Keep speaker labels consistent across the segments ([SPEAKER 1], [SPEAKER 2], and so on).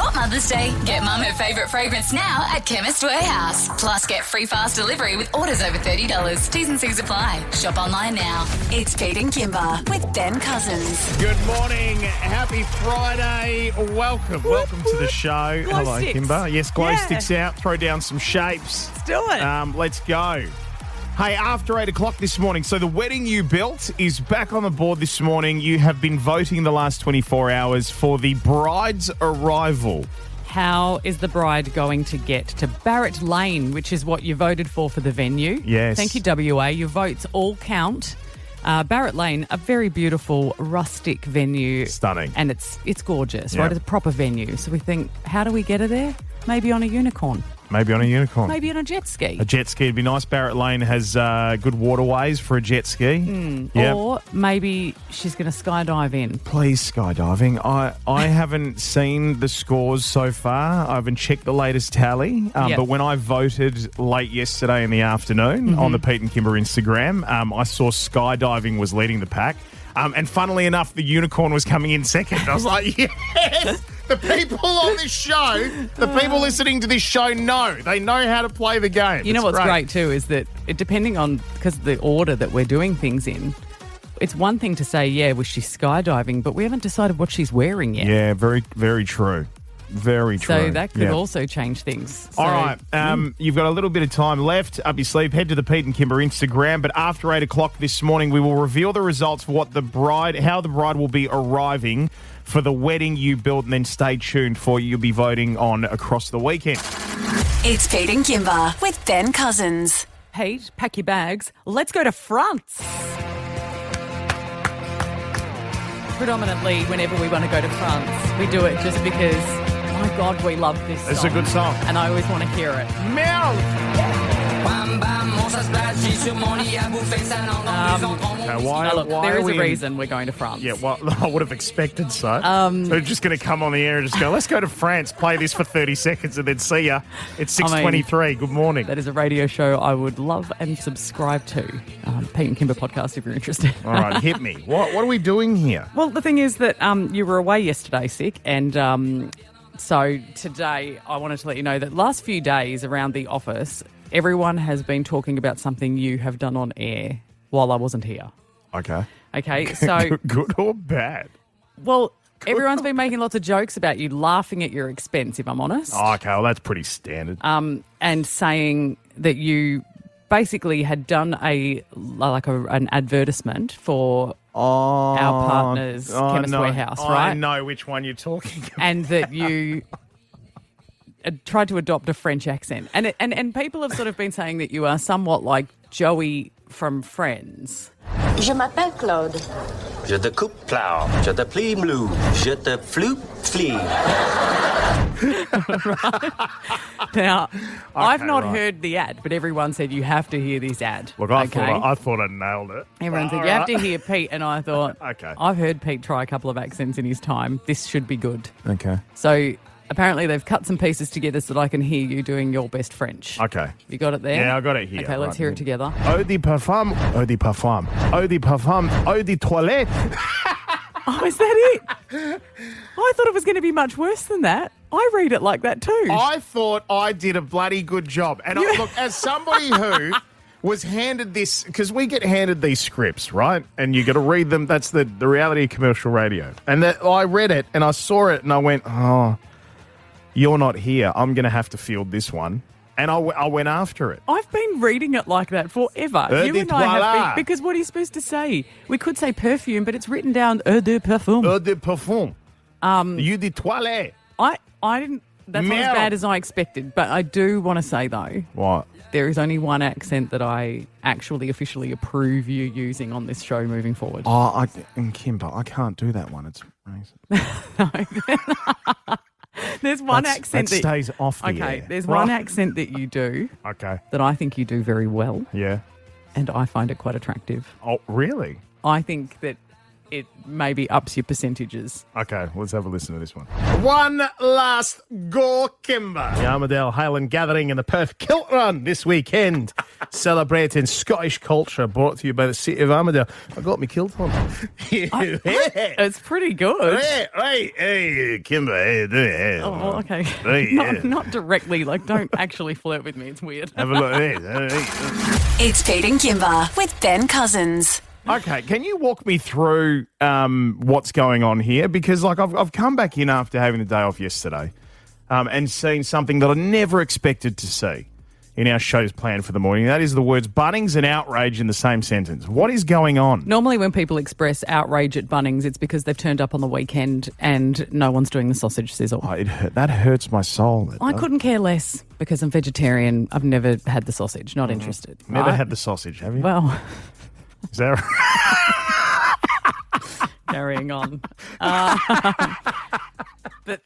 [SPEAKER 1] Hot Mother's Day, get Mum her favourite fragrance now at Chemist Warehouse. Plus, get free fast delivery with orders over $30. T's and C's apply. Shop online now.
[SPEAKER 2] It's Pete and Kimber with Ben Cousins.
[SPEAKER 3] Good morning. Happy Friday. Welcome to the show.
[SPEAKER 4] Glow
[SPEAKER 3] Hello,
[SPEAKER 4] sticks.
[SPEAKER 3] Kimber. Yes, glow
[SPEAKER 4] Yeah.
[SPEAKER 3] sticks out. Throw down some shapes.
[SPEAKER 4] Let's do it.
[SPEAKER 3] Let's go. Hey, after 8 o'clock this morning, so the wedding you built is back on the board this morning. You have been voting the last 24 hours for the bride's arrival.
[SPEAKER 4] How is the bride going to get to Barrett Lane, which is what you voted for the venue?
[SPEAKER 3] Yes.
[SPEAKER 4] Thank you, WA. Your votes all count. Barrett Lane, a very beautiful rustic venue.
[SPEAKER 3] Stunning.
[SPEAKER 4] And it's gorgeous,
[SPEAKER 3] Yeah.
[SPEAKER 4] right? It's a proper venue. So we think, how do we get her there? Maybe on a unicorn.
[SPEAKER 3] Maybe on a unicorn.
[SPEAKER 4] Maybe on a jet ski.
[SPEAKER 3] A jet ski would be nice. Barrett Lane has good waterways for a jet ski. Yep.
[SPEAKER 4] Or maybe she's going to skydive in.
[SPEAKER 3] Please, skydiving. I haven't seen the scores so far. I haven't checked the latest tally.
[SPEAKER 4] Yep.
[SPEAKER 3] But when I voted late yesterday in the afternoon on the Pete and Kimber Instagram, I saw skydiving was leading the pack. And funnily enough, the unicorn was coming in second. I was like, yes! The people on this show, the people listening to this show know. They know how to play the game.
[SPEAKER 4] You know
[SPEAKER 3] It's
[SPEAKER 4] what's great too is that depending on, because of the order that we're doing things in, it's one thing to say, yeah, was she skydiving, but we haven't decided what she's wearing yet.
[SPEAKER 3] Yeah, very, very true. Very true.
[SPEAKER 4] So that could
[SPEAKER 3] Yeah.
[SPEAKER 4] also change things. So,
[SPEAKER 3] All right, you've got a little bit of time left up your sleeve. Head to the Pete and Kimber Instagram. But after 8 o'clock this morning, we will reveal the results for how the bride will be arriving for the wedding you built, and then stay tuned for you'll be voting on across the weekend.
[SPEAKER 2] It's Pete and Kimber with Ben Cousins.
[SPEAKER 4] Pete, pack your bags. Let's go to France. Predominantly, whenever we want to go to France, we do it just because, my God, we love this song.
[SPEAKER 3] It's a good song.
[SPEAKER 4] And I always want to hear it.
[SPEAKER 3] Meow!
[SPEAKER 4] Now, look, there is a reason we're going to France.
[SPEAKER 3] Yeah, well, I would have expected so. They're just going to come on the air and just go, let's go to France, play this for 30 seconds, and then see ya. It's 6:23. Good morning.
[SPEAKER 4] That is a radio show I would love and subscribe to. Pete and Kimber podcast if you're interested.
[SPEAKER 3] All right, hit me. What are we doing here?
[SPEAKER 4] Well, the thing is that you were away yesterday sick, and so today I wanted to let you know that last few days around the office, everyone has been talking about something you have done on air while I wasn't here. Okay, so...
[SPEAKER 3] Good or bad?
[SPEAKER 4] Well, everyone's been making lots of jokes about you laughing at your expense, if I'm honest.
[SPEAKER 3] Oh, okay, well, that's pretty standard.
[SPEAKER 4] And saying that you basically had done an advertisement for our partners, Chemist Warehouse, right?
[SPEAKER 3] I know which one you're talking about.
[SPEAKER 4] And that you tried to adopt a French accent. And people have sort of been saying that you are somewhat like Joey from Friends.
[SPEAKER 5] Je m'appelle Claude.
[SPEAKER 6] Je te coupe plow, je te plie blue, je te floop flee.
[SPEAKER 4] Now, I've not
[SPEAKER 3] right.
[SPEAKER 4] heard the ad, but everyone said you have to hear this ad.
[SPEAKER 3] Look, I thought I nailed it.
[SPEAKER 4] Everyone said,
[SPEAKER 3] All
[SPEAKER 4] you have
[SPEAKER 3] right.
[SPEAKER 4] to hear Pete, and I thought,
[SPEAKER 3] Okay.
[SPEAKER 4] I've heard Pete try a couple of accents in his time. This should be good.
[SPEAKER 3] Okay.
[SPEAKER 4] So apparently they've cut some pieces together so that I can hear you doing your best French.
[SPEAKER 3] Okay.
[SPEAKER 4] You got it there?
[SPEAKER 3] Yeah, I got it here.
[SPEAKER 4] Okay, let's
[SPEAKER 3] Right.
[SPEAKER 4] hear it together.
[SPEAKER 3] Eau de parfum, eau de parfum, eau de parfum, eau de toilette.
[SPEAKER 4] Oh, is that it? I thought it was going to be much worse than that. I read it like that too.
[SPEAKER 3] I thought I did a bloody good job. And look, as somebody who was handed this, because we get handed these scripts, right? And you got to read them. That's the reality of commercial radio. And I read it and I saw it and I went, oh, you're not here. I'm going to have to field this one. And I went after it.
[SPEAKER 4] I've been reading it like that forever.
[SPEAKER 3] Eau
[SPEAKER 4] You
[SPEAKER 3] de
[SPEAKER 4] and I have
[SPEAKER 3] toilette.
[SPEAKER 4] been, because what are you supposed to say? We could say perfume, but it's written down eau de parfum.
[SPEAKER 3] Eau de parfum. Eau de toilette.
[SPEAKER 4] I didn't. That's not
[SPEAKER 3] Meow.
[SPEAKER 4] as bad as I expected. But I do want to say though,
[SPEAKER 3] What?
[SPEAKER 4] there is only one accent that I actually officially approve you using on this show moving forward.
[SPEAKER 3] Oh, Kimber, I can't do that one. It's racist.
[SPEAKER 4] There's one accent
[SPEAKER 3] that stays off the
[SPEAKER 4] Okay,
[SPEAKER 3] air.
[SPEAKER 4] there's
[SPEAKER 3] Right.
[SPEAKER 4] one accent that you do
[SPEAKER 3] Okay.
[SPEAKER 4] that I think you do very well,
[SPEAKER 3] Yeah.
[SPEAKER 4] and I find it quite attractive.
[SPEAKER 3] Oh, really?
[SPEAKER 4] I think that it maybe ups your percentages.
[SPEAKER 3] Okay, let's have a listen to this one. One last go, Kimber. The Armadale Highland Gathering and the Perth Kilt Run this weekend, celebrating Scottish culture, brought to you by the City of Armadale. I got me kilt on.
[SPEAKER 4] It's pretty good.
[SPEAKER 3] Hey, Kimber, hey, do it.
[SPEAKER 4] Oh, okay.
[SPEAKER 3] Hey,
[SPEAKER 4] Not directly. Like, don't actually flirt with me. It's weird.
[SPEAKER 3] Have a look.
[SPEAKER 2] It's Pete and Kimber with Ben Cousins.
[SPEAKER 3] Okay, can you walk me through what's going on here? Because, like, I've come back in after having the day off yesterday and seen something that I never expected to see in our show's plan for the morning. That is the words Bunnings and Outrage in the same sentence. What is going on?
[SPEAKER 4] Normally when people express outrage at Bunnings, it's because they've turned up on the weekend and no one's doing the sausage sizzle.
[SPEAKER 3] Oh, that hurts my soul.
[SPEAKER 4] I couldn't care less because I'm vegetarian. I've never had the sausage. Not interested.
[SPEAKER 3] Never
[SPEAKER 4] right?
[SPEAKER 3] had the sausage, have you?
[SPEAKER 4] Well...
[SPEAKER 3] Is that right?
[SPEAKER 4] Carrying on. But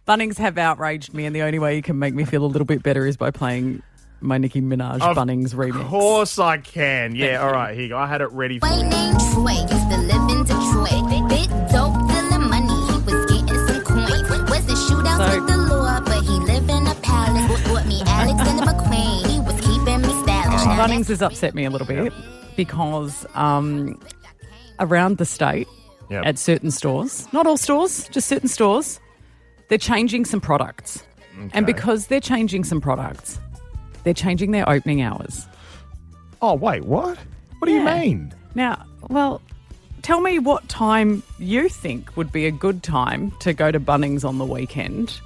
[SPEAKER 4] Bunnings have outraged me, and the only way you can make me feel a little bit better is by playing my Nicki Minaj Bunnings remix.
[SPEAKER 3] Of course I can. Yeah, all right, here you go. I had it ready for
[SPEAKER 5] Boy
[SPEAKER 3] you.
[SPEAKER 5] named Troy used to live in Detroit. Bit dope, dealing money, he was getting some coins. Was the shootouts with the law, but he lived in a palace. Bought me Alexander McQueen, he was keeping me stylish.
[SPEAKER 4] Bunnings has upset me a little bit because around the state,
[SPEAKER 3] Yep.
[SPEAKER 4] at certain stores, not all stores, just certain stores, they're changing some products.
[SPEAKER 3] Okay.
[SPEAKER 4] And because they're changing some products, they're changing their opening hours.
[SPEAKER 3] Oh, wait, what? What do you
[SPEAKER 4] Yeah.
[SPEAKER 3] mean?
[SPEAKER 4] Now, well, tell me what time you think would be a good time to go to Bunnings on the weekend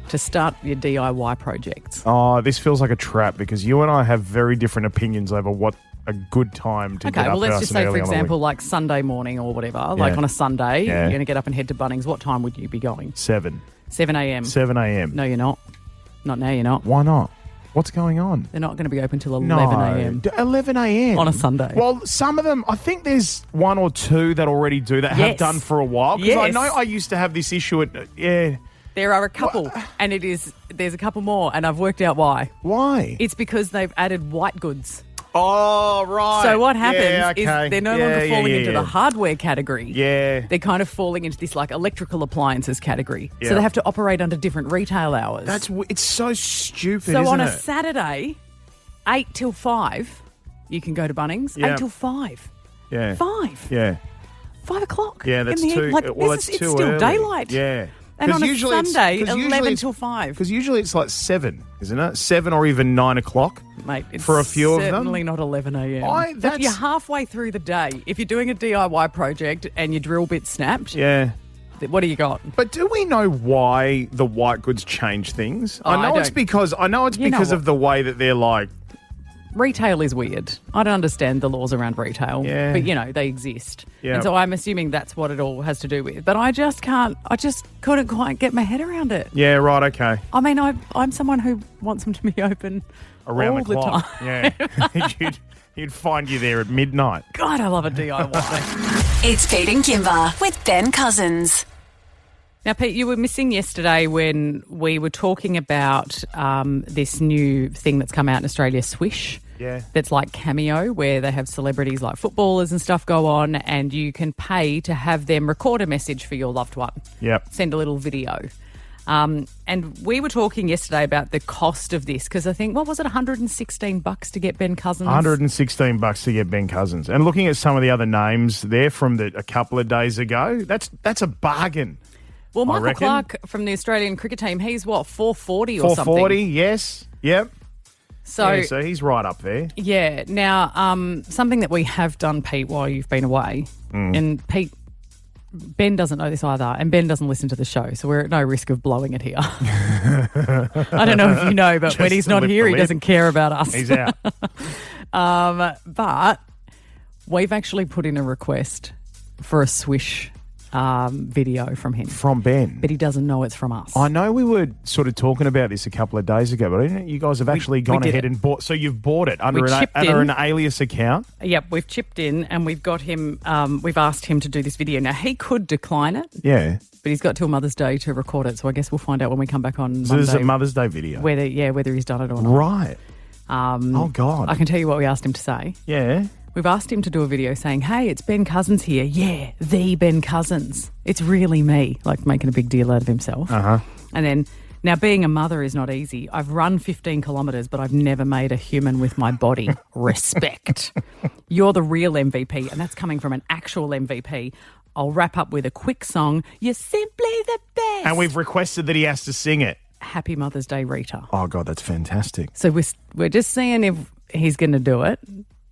[SPEAKER 4] to start your DIY projects.
[SPEAKER 3] Oh, this feels like a trap because you and I have very different opinions over what a good time to
[SPEAKER 4] Okay,
[SPEAKER 3] get up
[SPEAKER 4] well, let's
[SPEAKER 3] nice
[SPEAKER 4] just
[SPEAKER 3] and
[SPEAKER 4] say, for
[SPEAKER 3] early on the
[SPEAKER 4] example,
[SPEAKER 3] week.
[SPEAKER 4] like Sunday morning or whatever, like on a Sunday,
[SPEAKER 3] Yeah.
[SPEAKER 4] you're going to get up and head to Bunnings. What time would you be going?
[SPEAKER 3] 7
[SPEAKER 4] a.m.
[SPEAKER 3] 7 a.m.
[SPEAKER 4] No, you're not. Not now, you're not.
[SPEAKER 3] Why not? What's going on?
[SPEAKER 4] They're not going to be open till 11
[SPEAKER 3] No.
[SPEAKER 4] a.m.
[SPEAKER 3] 11 a.m.
[SPEAKER 4] on a Sunday.
[SPEAKER 3] Well, some of them, I think there's one or two that already do that, have
[SPEAKER 4] Yes.
[SPEAKER 3] done for a while. Because I
[SPEAKER 4] Yes.
[SPEAKER 3] know I used to have this issue at,
[SPEAKER 4] There are a couple, and there's a couple more, and I've worked out why.
[SPEAKER 3] why?
[SPEAKER 4] It's because they've added white goods.
[SPEAKER 3] Oh, right.
[SPEAKER 4] So what happens
[SPEAKER 3] Yeah,
[SPEAKER 4] is
[SPEAKER 3] okay.
[SPEAKER 4] they're no
[SPEAKER 3] Yeah,
[SPEAKER 4] longer
[SPEAKER 3] yeah,
[SPEAKER 4] falling
[SPEAKER 3] yeah,
[SPEAKER 4] into
[SPEAKER 3] yeah.
[SPEAKER 4] the hardware category.
[SPEAKER 3] Yeah.
[SPEAKER 4] They're kind of falling into this like electrical appliances category.
[SPEAKER 3] Yeah.
[SPEAKER 4] So they have to operate under different retail hours.
[SPEAKER 3] It's so stupid,
[SPEAKER 4] so
[SPEAKER 3] isn't
[SPEAKER 4] on a
[SPEAKER 3] it?
[SPEAKER 4] Saturday, 8 till 5, you can go to Bunnings.
[SPEAKER 3] Yeah.
[SPEAKER 4] 8 till 5.
[SPEAKER 3] Yeah.
[SPEAKER 4] 5.
[SPEAKER 3] Yeah.
[SPEAKER 4] 5 o'clock.
[SPEAKER 3] Yeah, that's
[SPEAKER 4] in the
[SPEAKER 3] too.
[SPEAKER 4] Like,
[SPEAKER 3] well,
[SPEAKER 4] this
[SPEAKER 3] it's
[SPEAKER 4] is,
[SPEAKER 3] too
[SPEAKER 4] it's still
[SPEAKER 3] early.
[SPEAKER 4] daylight.
[SPEAKER 3] Yeah.
[SPEAKER 4] And
[SPEAKER 3] 'Cause
[SPEAKER 4] on a
[SPEAKER 3] usually it's-
[SPEAKER 4] Sunday,
[SPEAKER 3] 'cause usually
[SPEAKER 4] 11
[SPEAKER 3] it's-
[SPEAKER 4] till 5.
[SPEAKER 3] Because usually it's like 7, isn't it? 7 or even 9 o'clock.
[SPEAKER 4] Mate, it's
[SPEAKER 3] for a few of them.
[SPEAKER 4] certainly not 11 a.m. But
[SPEAKER 3] that's-
[SPEAKER 4] you're halfway through the day. If you're doing a DIY project and your drill bit's snapped,
[SPEAKER 3] Yeah.
[SPEAKER 4] what do you got?
[SPEAKER 3] But do we know why the white goods change things?
[SPEAKER 4] Oh,
[SPEAKER 3] I know
[SPEAKER 4] I
[SPEAKER 3] it's
[SPEAKER 4] don't.
[SPEAKER 3] because
[SPEAKER 4] You know
[SPEAKER 3] of the way that they're like.
[SPEAKER 4] Retail is weird. I don't understand the laws around retail,
[SPEAKER 3] Yeah.
[SPEAKER 4] but, they exist.
[SPEAKER 3] Yeah.
[SPEAKER 4] And so I'm assuming that's what it all has to do with. But I just couldn't quite get my head around it.
[SPEAKER 3] Yeah, right. Okay.
[SPEAKER 4] I mean, I'm someone who wants them to be open
[SPEAKER 3] Around
[SPEAKER 4] all
[SPEAKER 3] the clock.
[SPEAKER 4] time.
[SPEAKER 3] Yeah. You'd find you there at midnight.
[SPEAKER 4] God, I love a DIY.
[SPEAKER 2] It's Pete and Kimber with Ben Cousins.
[SPEAKER 4] Now, Pete, you were missing yesterday when we were talking about this new thing that's come out in Australia, Swysh.
[SPEAKER 3] Yeah.
[SPEAKER 4] That's like Cameo, where they have celebrities like footballers and stuff go on, and you can pay to have them record a message for your loved one.
[SPEAKER 3] Yep.
[SPEAKER 4] Send a little video. And we were talking yesterday about the cost of this, because I think, what was it, $116 to get Ben Cousins?
[SPEAKER 3] $116 to get Ben Cousins. And looking at some of the other names there from a couple of days ago, that's a bargain.
[SPEAKER 4] Well,
[SPEAKER 3] I
[SPEAKER 4] Michael
[SPEAKER 3] reckon.
[SPEAKER 4] Clark from the Australian cricket team, he's what, 440 or something?
[SPEAKER 3] 440, yes. Yep.
[SPEAKER 4] So,
[SPEAKER 3] So he's right up there.
[SPEAKER 4] yeah. Now, something that we have done, Pete, while you've been away, and Pete, Ben doesn't know this either, and Ben doesn't listen to the show, so we're at no risk of blowing it here. I don't know if you know, but when
[SPEAKER 3] Just
[SPEAKER 4] he's
[SPEAKER 3] to
[SPEAKER 4] not
[SPEAKER 3] lift
[SPEAKER 4] here,
[SPEAKER 3] the
[SPEAKER 4] he
[SPEAKER 3] lid.
[SPEAKER 4] doesn't care about us.
[SPEAKER 3] He's out.
[SPEAKER 4] But we've actually put in a request for a Swysh video from him,
[SPEAKER 3] From Ben.
[SPEAKER 4] but he doesn't know it's from us.
[SPEAKER 3] I know we were sort of talking about this a couple of days ago, but I didn't know you guys have actually gone
[SPEAKER 4] did
[SPEAKER 3] ahead
[SPEAKER 4] it.
[SPEAKER 3] and bought. So you've bought it under,
[SPEAKER 4] We chipped
[SPEAKER 3] under
[SPEAKER 4] in.
[SPEAKER 3] an alias account.
[SPEAKER 4] Yep, we've chipped in and we've got him. We've asked him to do this video. Now he could decline it,
[SPEAKER 3] Yeah.
[SPEAKER 4] but he's got till Mother's Day to record it. So I guess we'll find out when we come back on
[SPEAKER 3] So this is a
[SPEAKER 4] Monday
[SPEAKER 3] Mother's Day video.
[SPEAKER 4] whether he's done it or not.
[SPEAKER 3] Right. Oh, God.
[SPEAKER 4] I can tell you what we asked him to say.
[SPEAKER 3] Yeah.
[SPEAKER 4] We've asked him to do a video saying, hey, it's Ben Cousins here. Yeah, the Ben Cousins. It's really me, like making a big deal out of himself.
[SPEAKER 3] Uh-huh.
[SPEAKER 4] And then, now being a mother is not easy. I've run 15 kilometres, but I've never made a human with my body. Respect. You're the real MVP, and that's coming from an actual MVP. I'll wrap up with a quick song. You're simply the best.
[SPEAKER 3] And we've requested that he has to sing it.
[SPEAKER 4] Happy Mother's Day, Rita.
[SPEAKER 3] Oh, God, that's fantastic.
[SPEAKER 4] So we're just seeing if he's going to do it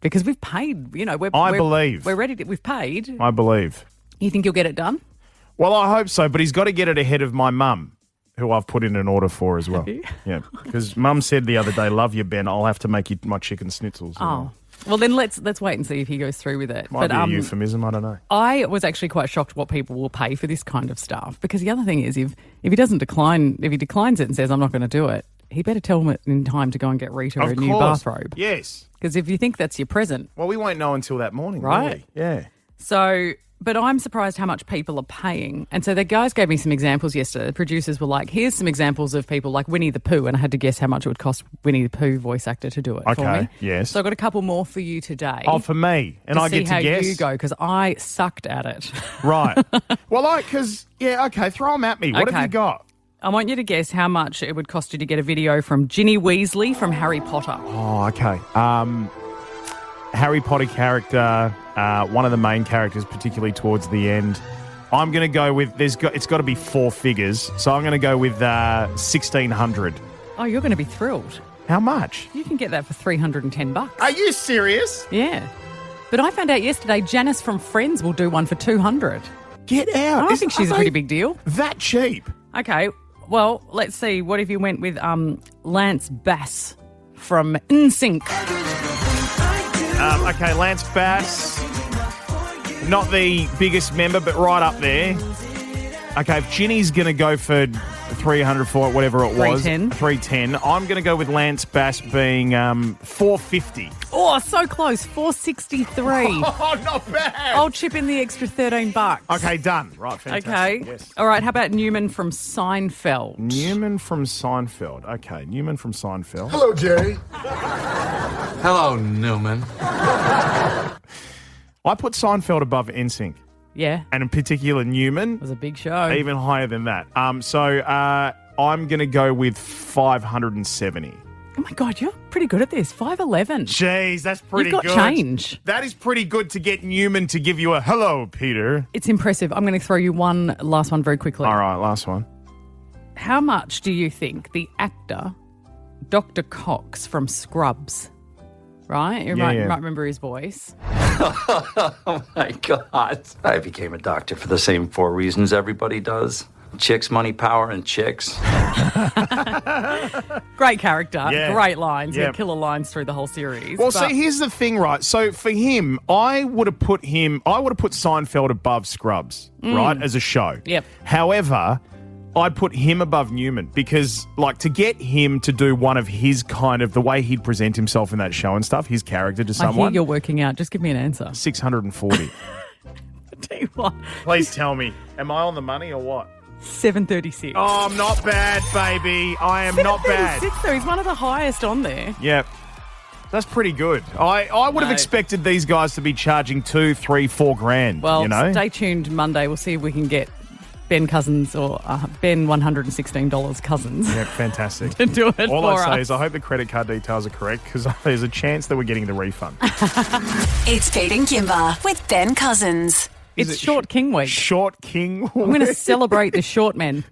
[SPEAKER 4] because we've paid. You know,
[SPEAKER 3] believe.
[SPEAKER 4] We're ready. We've paid.
[SPEAKER 3] I believe.
[SPEAKER 4] You think you'll get it done?
[SPEAKER 3] Well, I hope so, but he's got to get it ahead of my mum, who I've put in an order for as well. Yeah, because Mum said the other day, love you, Ben, I'll have to make you my chicken schnitzels.
[SPEAKER 4] Oh. Well, then let's wait and see if he goes through with it.
[SPEAKER 3] Might be a euphemism, I don't know.
[SPEAKER 4] I was actually quite shocked what people will pay for this kind of stuff because the other thing is if he doesn't decline, if he declines it and says, I'm not going to do it, he better tell him in time to go and get Rita a new bathrobe.
[SPEAKER 3] Yes.
[SPEAKER 4] Because if you think that's your present.
[SPEAKER 3] Well, we won't know until that morning,
[SPEAKER 4] right?
[SPEAKER 3] Will we? Yeah.
[SPEAKER 4] So... But I'm surprised how much people are paying. And so the guys gave me some examples yesterday. The producers were like, here's some examples of people like Winnie the Pooh. And I had to guess how much it would cost Winnie the Pooh voice actor to do it for me.
[SPEAKER 3] Yes.
[SPEAKER 4] So I've got a couple more for you today.
[SPEAKER 3] Oh, for me. And I get to guess?
[SPEAKER 4] See how you go, because I sucked at it.
[SPEAKER 3] Right. Well, throw them at me. What have you got?
[SPEAKER 4] I want you to guess how much it would cost you to get a video from Ginny Weasley from Harry Potter.
[SPEAKER 3] Oh, okay. Harry Potter character, one of the main characters, particularly towards the end. I'm going to go with, it's got to be four figures, so I'm going to go with 1,600.
[SPEAKER 4] Oh, you're going to be thrilled.
[SPEAKER 3] How much?
[SPEAKER 4] You can get that for $310.
[SPEAKER 3] Are you serious?
[SPEAKER 4] Yeah. But I found out yesterday Janice from Friends will do one for $200.
[SPEAKER 3] Get out.
[SPEAKER 4] I think she's a pretty big deal.
[SPEAKER 3] That cheap?
[SPEAKER 4] Okay, well, let's see. What if you went with Lance Bass from NSYNC?
[SPEAKER 3] Okay, Lance Bass, not the biggest member, but right up there. Okay, if Ginny's going to go for 300 for it, whatever it was, 310, I'm going to go with Lance Bass being 450.
[SPEAKER 4] Oh, so close, 463.
[SPEAKER 3] Oh, not bad.
[SPEAKER 4] I'll chip in the extra $13.
[SPEAKER 3] Okay, done. Right, fantastic.
[SPEAKER 4] Okay.
[SPEAKER 3] Yes.
[SPEAKER 4] All right, how about Newman from Seinfeld?
[SPEAKER 3] Newman from Seinfeld. Okay, Newman from Seinfeld.
[SPEAKER 7] Hello, Jerry.
[SPEAKER 8] Hello, Newman.
[SPEAKER 3] I put Seinfeld above NSYNC.
[SPEAKER 4] Yeah.
[SPEAKER 3] And in particular, Newman.
[SPEAKER 4] It was a big show.
[SPEAKER 3] Even higher than that. So I'm going to go with 570.
[SPEAKER 4] Oh, my God, you're pretty good at this. 511.
[SPEAKER 3] Jeez, that's pretty good.
[SPEAKER 4] You've got change.
[SPEAKER 3] That is pretty good to get Newman to give you a hello, Peter.
[SPEAKER 4] It's impressive. I'm going to throw you one last one very quickly.
[SPEAKER 3] All right, last one.
[SPEAKER 4] How much do you think the actor Dr. Cox from Scrubs, right? You might remember his voice.
[SPEAKER 9] Oh, my God. I became a doctor for the same 4 reasons everybody does. Chicks, money, power, and chicks.
[SPEAKER 4] Great character.
[SPEAKER 3] Yeah.
[SPEAKER 4] Great lines.
[SPEAKER 3] Yep.
[SPEAKER 4] Yeah, killer lines through the whole series.
[SPEAKER 3] Well, see, here's the thing, right? So for him, I would have put Seinfeld above Scrubs, right, as a show.
[SPEAKER 4] Yep.
[SPEAKER 3] However, I'd put him above Newman because, like, to get him to do one of his kind of, the way he'd present himself in that show and stuff, his character to someone.
[SPEAKER 4] I hear you're working out. Just give me an answer.
[SPEAKER 3] 640.
[SPEAKER 4] Tell you what.
[SPEAKER 3] Please tell me. Am I on the money or what?
[SPEAKER 4] 736.
[SPEAKER 3] Oh, I'm not bad, baby. I am not bad.
[SPEAKER 4] 736, though. He's one of the highest on there.
[SPEAKER 3] Yep. That's pretty good. I would have expected these guys to be charging $2, $3, $4 grand.
[SPEAKER 4] Well,
[SPEAKER 3] you know?
[SPEAKER 4] Stay tuned Monday. We'll see if we can get Ben Cousins or Ben $116 Cousins.
[SPEAKER 3] Yeah, fantastic.
[SPEAKER 4] To do it
[SPEAKER 3] All
[SPEAKER 4] for
[SPEAKER 3] I say
[SPEAKER 4] us.
[SPEAKER 3] is I hope the credit card details are correct because there's a chance that we're getting the refund.
[SPEAKER 2] It's Pete and Kimber with Ben Cousins.
[SPEAKER 4] It's Short King Week.
[SPEAKER 3] Short King Week.
[SPEAKER 4] I'm going to celebrate the short men.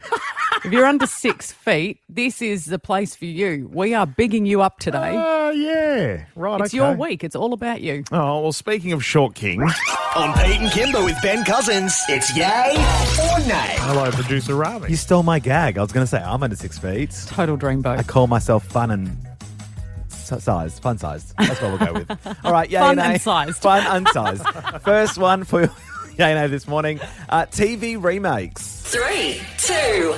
[SPEAKER 4] If you're under 6 feet, this is the place for you. We are bigging you up today.
[SPEAKER 3] Yeah. Right,
[SPEAKER 4] It's your week. It's all about you.
[SPEAKER 3] Oh, well, speaking of Short Kings.
[SPEAKER 7] On Pete and Kimber with Ben Cousins, it's yay or nay.
[SPEAKER 3] Hello, producer Ravi.
[SPEAKER 10] You stole my gag. I was going to say I'm under 6 feet.
[SPEAKER 4] Total dreamboat.
[SPEAKER 10] I call myself fun and sized. Fun sized. That's what we'll go with. All right, yay,
[SPEAKER 4] Fun
[SPEAKER 10] nay.
[SPEAKER 4] and sized.
[SPEAKER 10] Fun and sized. First one for yay, nay this morning. TV remakes.
[SPEAKER 2] 3, 2,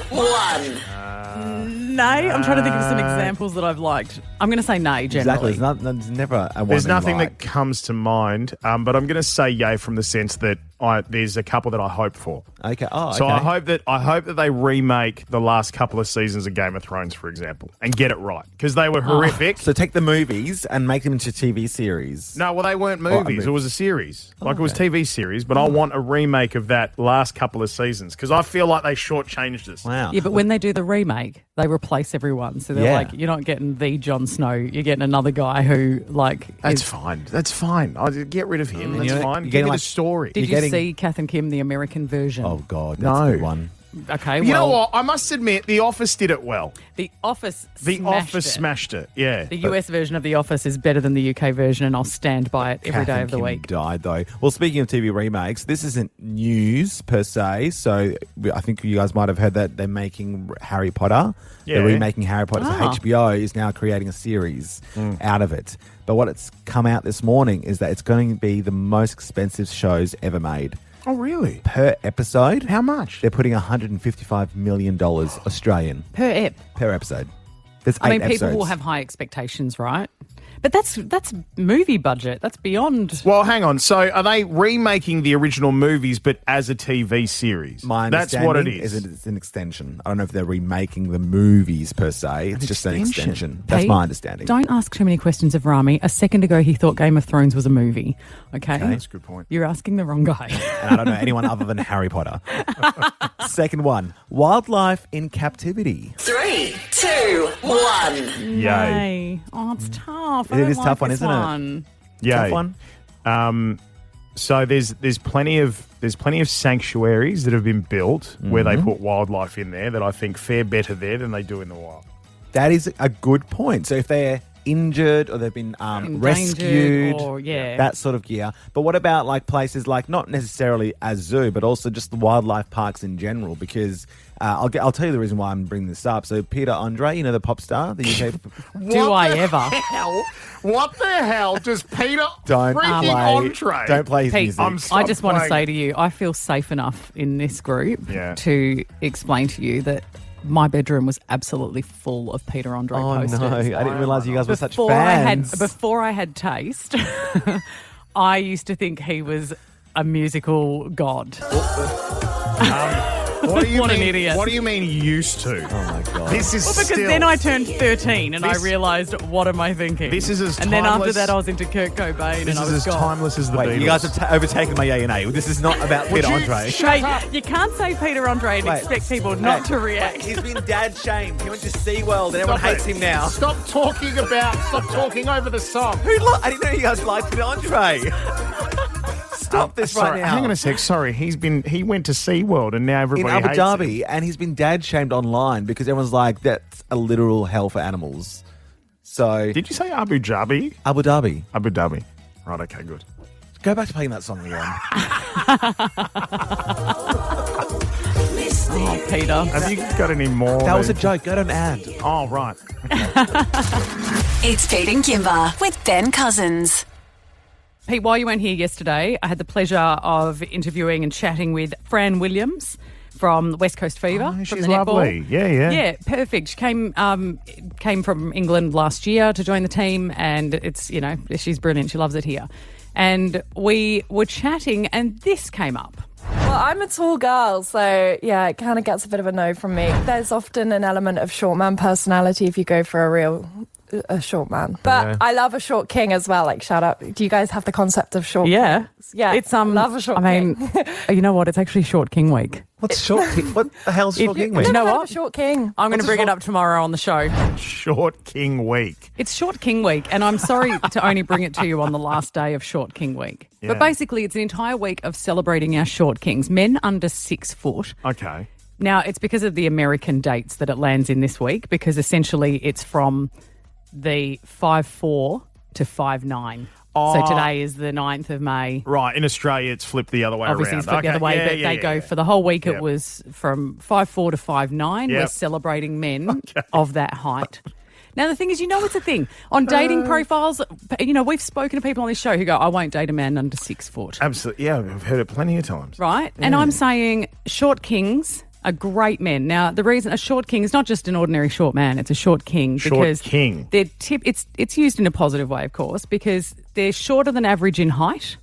[SPEAKER 2] 1.
[SPEAKER 4] Nay. I'm trying to think of some examples that I've liked. I'm going to say nay, generally.
[SPEAKER 10] Exactly. There's never a one
[SPEAKER 3] There's nothing
[SPEAKER 10] right.
[SPEAKER 3] that comes to mind, but I'm going to say yay from the sense that there's a couple that I hope for.
[SPEAKER 10] Okay. Oh, okay.
[SPEAKER 3] So I hope that they remake the last couple of seasons of Game of Thrones, for example, and get it right because they were horrific.
[SPEAKER 10] So take the movies and make them into TV series.
[SPEAKER 3] No, well, they weren't movies. It was a series. It was TV series, but I want a remake of that last couple of seasons because I feel like they shortchanged us.
[SPEAKER 10] Wow.
[SPEAKER 4] Yeah, but when they do the remake, they replace everyone. So they're like, you're not getting the Jon Snow. You're getting another guy who,
[SPEAKER 3] That's fine. That's fine. I'll get rid of him. That's fine.
[SPEAKER 10] you're
[SPEAKER 3] Give me
[SPEAKER 10] getting
[SPEAKER 3] the story.
[SPEAKER 4] Did you see Kath and Kim, the American version?
[SPEAKER 10] Oh, God. That's a good one.
[SPEAKER 4] Okay,
[SPEAKER 3] You know what? I must admit, The Office did it well.
[SPEAKER 4] The Office
[SPEAKER 3] smashed it, yeah.
[SPEAKER 4] The US version of The Office is better than the UK version, and I'll stand by it every day of the week.
[SPEAKER 10] Died, though. Well, speaking of TV remakes, this isn't news per se, so I think you guys might have heard that they're making Harry Potter.
[SPEAKER 3] Yeah.
[SPEAKER 10] They're remaking Harry Potter. So HBO is now creating a series out of it. But what it's come out this morning is that it's going to be the most expensive shows ever made.
[SPEAKER 3] Oh, really?
[SPEAKER 10] Per episode.
[SPEAKER 3] How much?
[SPEAKER 10] They're putting $155 million Australian.
[SPEAKER 4] Per ep.
[SPEAKER 10] Per episode. There's 8
[SPEAKER 4] I mean,
[SPEAKER 10] episodes.
[SPEAKER 4] people will have high expectations, right? But that's movie budget. That's beyond.
[SPEAKER 3] Well, hang on. So are they remaking the original movies but as a TV series?
[SPEAKER 10] My
[SPEAKER 3] That's what it
[SPEAKER 10] understanding
[SPEAKER 3] is.
[SPEAKER 10] it's an extension. I don't know if they're remaking the movies per se. It's just an extension. That's
[SPEAKER 4] Pete,
[SPEAKER 10] my understanding.
[SPEAKER 4] Don't ask too many questions of Rami. A second ago, he thought Game of Thrones was a movie. Okay?
[SPEAKER 3] That's a good point.
[SPEAKER 4] You're asking the wrong guy.
[SPEAKER 10] And I don't know anyone other than Harry Potter. Second one, wildlife in captivity.
[SPEAKER 2] 3, 2, 1.
[SPEAKER 4] Yay. Oh, it's tough.
[SPEAKER 10] It is a tough one, isn't it?
[SPEAKER 3] Yeah.
[SPEAKER 10] Tough one.
[SPEAKER 3] So there's plenty of sanctuaries that have been built where they put wildlife in there that I think fare better there than they do in the wild.
[SPEAKER 10] That is a good point. So if they're injured or they've been rescued,
[SPEAKER 4] or,
[SPEAKER 10] that sort of gear. But what about like places like not necessarily a zoo, but also just the wildlife parks in general? Because I'll tell you the reason why I'm bringing this up. So Peter Andre, you know the pop star, the UK.
[SPEAKER 4] Do I ever?
[SPEAKER 3] What the hell does Peter
[SPEAKER 10] Don't
[SPEAKER 3] freaking Andre?
[SPEAKER 10] Don't play his
[SPEAKER 4] Pete,
[SPEAKER 10] music.
[SPEAKER 4] I just want to say to you, I feel safe enough in this group to explain to you that my bedroom was absolutely full of Peter Andre posters.
[SPEAKER 10] No, I didn't realise you guys were such fans.
[SPEAKER 4] Before I had taste, I used to think he was a musical god.
[SPEAKER 3] What do you
[SPEAKER 4] What
[SPEAKER 3] mean,
[SPEAKER 4] an idiot.
[SPEAKER 3] What do you mean used to?
[SPEAKER 10] Oh my God.
[SPEAKER 3] This is
[SPEAKER 4] Because
[SPEAKER 3] still...
[SPEAKER 4] then I turned 13 and
[SPEAKER 3] This-
[SPEAKER 4] I realised, what am I thinking?
[SPEAKER 3] This is as
[SPEAKER 4] And then after
[SPEAKER 3] timeless-
[SPEAKER 4] that, I was into Kurt Cobain
[SPEAKER 3] This
[SPEAKER 4] and I
[SPEAKER 3] is
[SPEAKER 4] was
[SPEAKER 3] as
[SPEAKER 4] gone.
[SPEAKER 3] timeless as the Beatles.
[SPEAKER 10] Wait, you guys have overtaken my yay and nay. This is not about Peter Andre.
[SPEAKER 4] Mate, you can't say Peter Andre and
[SPEAKER 10] Wait.
[SPEAKER 4] expect people not to react.
[SPEAKER 10] He's been dad shamed. He went to SeaWorld and everyone
[SPEAKER 3] Stop
[SPEAKER 10] hates
[SPEAKER 3] it.
[SPEAKER 10] him now.
[SPEAKER 3] Stop talking over the song.
[SPEAKER 10] I didn't know you guys liked Peter Andre. Stop this
[SPEAKER 3] Sorry,
[SPEAKER 10] right now.
[SPEAKER 3] hang on a sec. Sorry, he went to SeaWorld and now
[SPEAKER 10] In
[SPEAKER 3] everybody
[SPEAKER 10] Abu
[SPEAKER 3] hates
[SPEAKER 10] Dhabi,
[SPEAKER 3] him.
[SPEAKER 10] and he's been dad shamed online because everyone's like, that's a literal hell for animals. So,
[SPEAKER 3] Did you say Abu Dhabi?
[SPEAKER 10] Abu Dhabi.
[SPEAKER 3] Abu Dhabi. Right, okay, good.
[SPEAKER 10] Go back to playing that song again.
[SPEAKER 4] Oh, Peter.
[SPEAKER 3] Have you got any more?
[SPEAKER 10] That was a joke. Go to an ad.
[SPEAKER 3] Oh, right.
[SPEAKER 2] It's Pete and Kimber with Ben Cousins.
[SPEAKER 4] Pete, while you weren't here yesterday, I had the pleasure of interviewing and chatting with Fran Williams from West Coast Fever.
[SPEAKER 3] Oh,
[SPEAKER 4] from
[SPEAKER 3] she's
[SPEAKER 4] the netball.
[SPEAKER 3] lovely. Yeah.
[SPEAKER 4] Yeah, perfect. She came from England last year to join the team, and it's, she's brilliant. She loves it here. And we were chatting, and this came up.
[SPEAKER 11] Well, I'm a tall girl, so yeah, it kind of gets a bit of a no from me. There's often an element of short man personality if you go for a short man. But I love a short king as well. Like, shout out. Do you guys have the concept of short?
[SPEAKER 4] Yeah.
[SPEAKER 11] Yeah.
[SPEAKER 4] It's
[SPEAKER 11] love a short king.
[SPEAKER 4] You know what? It's actually Short King Week.
[SPEAKER 10] What's short king? What the hell's short king?
[SPEAKER 4] You know
[SPEAKER 11] Never heard of
[SPEAKER 4] what?
[SPEAKER 11] a short king.
[SPEAKER 4] I'm going to bring it up tomorrow on the show.
[SPEAKER 3] Short King Week.
[SPEAKER 4] It's Short King Week, and I'm sorry to only bring it to you on the last day of Short King Week.
[SPEAKER 3] Yeah.
[SPEAKER 4] But basically, it's an entire week of celebrating our short kings, men under 6 foot.
[SPEAKER 3] Okay.
[SPEAKER 4] Now, it's because of the American dates that it lands in this week, because essentially it's from the 5'4" to 5'9". So today is the 9th of May.
[SPEAKER 3] Right. In Australia, it's flipped the other way
[SPEAKER 4] Obviously,
[SPEAKER 3] around.
[SPEAKER 4] it's flipped the other way,
[SPEAKER 3] Yeah,
[SPEAKER 4] but
[SPEAKER 3] yeah,
[SPEAKER 4] they
[SPEAKER 3] yeah,
[SPEAKER 4] go
[SPEAKER 3] yeah.
[SPEAKER 4] for the whole week.
[SPEAKER 3] Yep.
[SPEAKER 4] It was from 5'4" to 5'9".
[SPEAKER 3] Yep.
[SPEAKER 4] We're celebrating men of that height. Now, the thing is, it's a thing. On dating profiles, we've spoken to people on this show who go, I won't date a man under 6 foot.
[SPEAKER 3] Absolutely. Yeah, I've heard it plenty of times.
[SPEAKER 4] Right? And I'm saying short kings are great men. Now, the reason a short king is not just an ordinary short man, it's a short king.
[SPEAKER 3] Short king.
[SPEAKER 4] It's used in a positive way, of course, because they're shorter than average in height,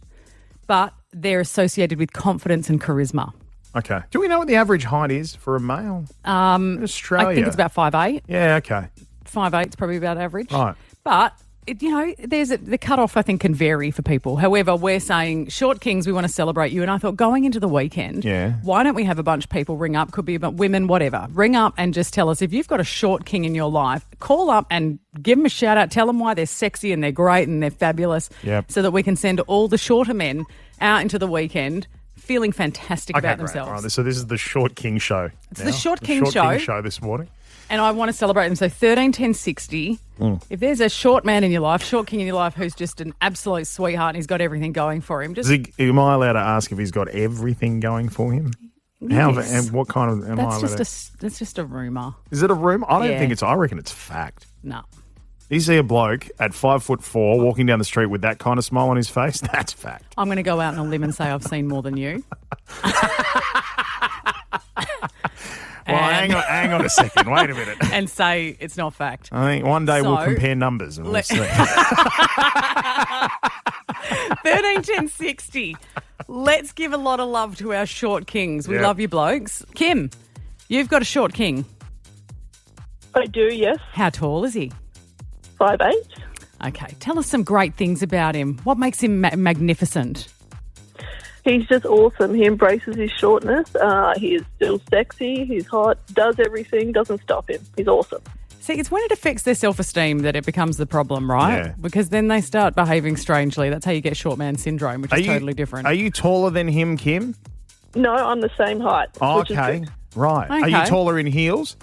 [SPEAKER 4] but they're associated with confidence and charisma.
[SPEAKER 3] Okay. Do we know what the average height is for a male? In Australia?
[SPEAKER 4] I think it's about 5'8".
[SPEAKER 3] Yeah, okay.
[SPEAKER 4] 5'8" is probably about average.
[SPEAKER 3] Right.
[SPEAKER 4] But, the cutoff, I think, can vary for people. However, we're saying short kings, we want to celebrate you. And I thought going into the weekend, why don't we have a bunch of people ring up, could be about women, whatever, ring up and just tell us if you've got a short king in your life, call up and give them a shout out, tell them why they're sexy and they're great and they're fabulous so that we can send all the shorter men out into the weekend feeling fantastic about themselves.
[SPEAKER 3] All right, so this is the Short King Show.
[SPEAKER 4] It's the Short King
[SPEAKER 3] Show this morning.
[SPEAKER 4] And I want to celebrate them. So 13, 10, 60. If there's a short man in your life, short king in your life who's just an absolute sweetheart and he's got everything going for him.
[SPEAKER 3] Am I allowed to ask if he's got everything going for him?
[SPEAKER 4] Yes.
[SPEAKER 3] And what kind of...
[SPEAKER 4] That's just a rumour.
[SPEAKER 3] Is it a rumour? I don't think it's... I reckon it's fact.
[SPEAKER 4] No.
[SPEAKER 3] You see a bloke at 5'4" walking down the street with that kind of smile on his face? That's fact.
[SPEAKER 4] I'm going to go out on a limb and say I've seen more than you.
[SPEAKER 3] Well, hang on a second. Wait a minute.
[SPEAKER 4] And say it's not fact.
[SPEAKER 3] I think one day we'll compare numbers and we'll see.
[SPEAKER 4] 13, 10, 60. Let's give a lot of love to our short kings. We love you blokes. Kim, you've got a short king.
[SPEAKER 12] I do, yes.
[SPEAKER 4] How tall is he?
[SPEAKER 12] 5'8".
[SPEAKER 4] Okay, tell us some great things about him. What makes him magnificent?
[SPEAKER 12] He's just awesome. He embraces his shortness. He is still sexy. He's hot. Does everything. Doesn't stop him. He's awesome.
[SPEAKER 4] See, it's when it affects their self-esteem that it becomes the problem, right?
[SPEAKER 3] Yeah.
[SPEAKER 4] Because then they start behaving strangely. That's how you get short man syndrome, which is totally different.
[SPEAKER 3] Are you taller than him, Kim?
[SPEAKER 12] No, I'm the same height. Which is
[SPEAKER 3] Okay,
[SPEAKER 12] good.
[SPEAKER 3] right.
[SPEAKER 4] Okay.
[SPEAKER 3] Are you taller in heels?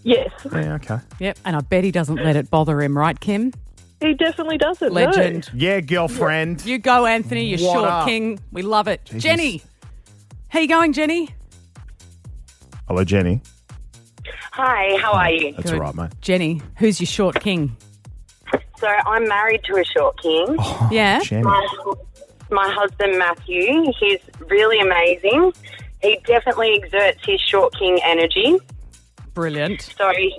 [SPEAKER 12] Yes.
[SPEAKER 3] Yeah, okay.
[SPEAKER 4] Yep, and I bet he doesn't let it bother him, right, Kim?
[SPEAKER 12] He definitely doesn't.
[SPEAKER 4] Legend.
[SPEAKER 3] Yeah, girlfriend.
[SPEAKER 4] You go, Anthony, you
[SPEAKER 3] What
[SPEAKER 4] short
[SPEAKER 3] up?
[SPEAKER 4] king. We love it.
[SPEAKER 3] Jesus.
[SPEAKER 4] Jenny, how you going, Jenny?
[SPEAKER 3] Hello, Jenny.
[SPEAKER 13] Hi, how are you?
[SPEAKER 3] That's all right, mate.
[SPEAKER 4] Jenny, who's your short king?
[SPEAKER 13] So I'm married to a short king.
[SPEAKER 4] Yeah?
[SPEAKER 3] Jenny.
[SPEAKER 13] My husband, Matthew, he's really amazing. He definitely exerts his short king energy.
[SPEAKER 4] Brilliant.
[SPEAKER 13] So he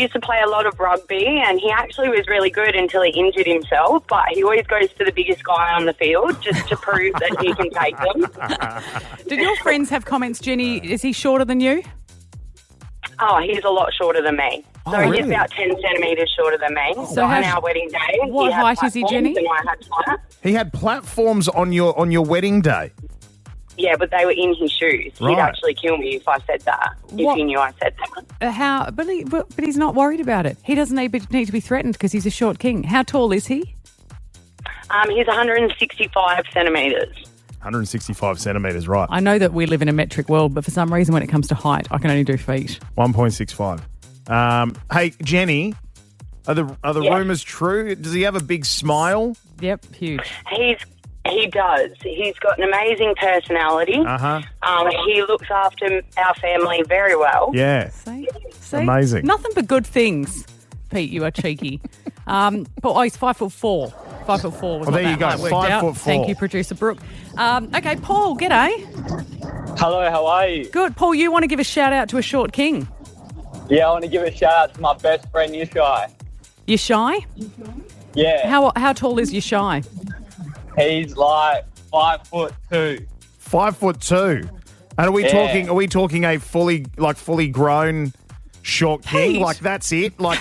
[SPEAKER 13] used to play a lot of rugby and he actually was really good until he injured himself, but he always goes to the biggest guy on the field just to prove that he can take them.
[SPEAKER 4] Did your friends have comments, Jenny? Is he shorter than you?
[SPEAKER 13] Oh, he's a lot shorter than me. So
[SPEAKER 3] really?
[SPEAKER 13] he's about 10 centimetres shorter than me.
[SPEAKER 4] So
[SPEAKER 13] on
[SPEAKER 4] how-
[SPEAKER 13] our wedding day.
[SPEAKER 4] what
[SPEAKER 13] he had
[SPEAKER 4] height is he,
[SPEAKER 13] platforms
[SPEAKER 4] Jenny?
[SPEAKER 13] And I had flat.
[SPEAKER 3] He had platforms on your wedding day.
[SPEAKER 13] Yeah, but they were in his shoes.
[SPEAKER 3] Right.
[SPEAKER 13] He'd actually kill me if I said that,
[SPEAKER 4] What?
[SPEAKER 13] if he knew I said that.
[SPEAKER 4] How? But he's not worried about it. He doesn't need to be threatened because he's a short king. How tall is he?
[SPEAKER 13] He's 165 centimetres.
[SPEAKER 3] 165 centimetres, right.
[SPEAKER 4] I know that we live in a metric world, but for some reason when it comes to height, I can only do feet.
[SPEAKER 3] 1.65. Hey, Jenny, are the rumours true? Does he have a big smile?
[SPEAKER 4] Yep, huge.
[SPEAKER 13] He does. He's got an amazing personality.
[SPEAKER 3] Uh-huh.
[SPEAKER 13] He looks after our family very well.
[SPEAKER 3] Yeah.
[SPEAKER 4] See?
[SPEAKER 3] Amazing.
[SPEAKER 4] Nothing but good things. Pete, you are cheeky. He's 5'4". 5'4" was
[SPEAKER 3] Well,
[SPEAKER 4] not
[SPEAKER 3] there you
[SPEAKER 4] that
[SPEAKER 3] go,
[SPEAKER 4] height worked out.
[SPEAKER 3] 5'4".
[SPEAKER 4] Thank you, producer Brooke. Okay, Paul, g'day.
[SPEAKER 14] Hello, how are you?
[SPEAKER 4] Good. Paul, you want to give a shout out to a short king?
[SPEAKER 14] Yeah, I want to give a shout out to my best friend, Yishai.
[SPEAKER 4] You shy?
[SPEAKER 14] Yeah.
[SPEAKER 4] How tall is you shy?
[SPEAKER 14] He's like 5'2".
[SPEAKER 3] 5'2". And are we talking a fully grown short king?
[SPEAKER 4] Pete.
[SPEAKER 3] Like that's it? Like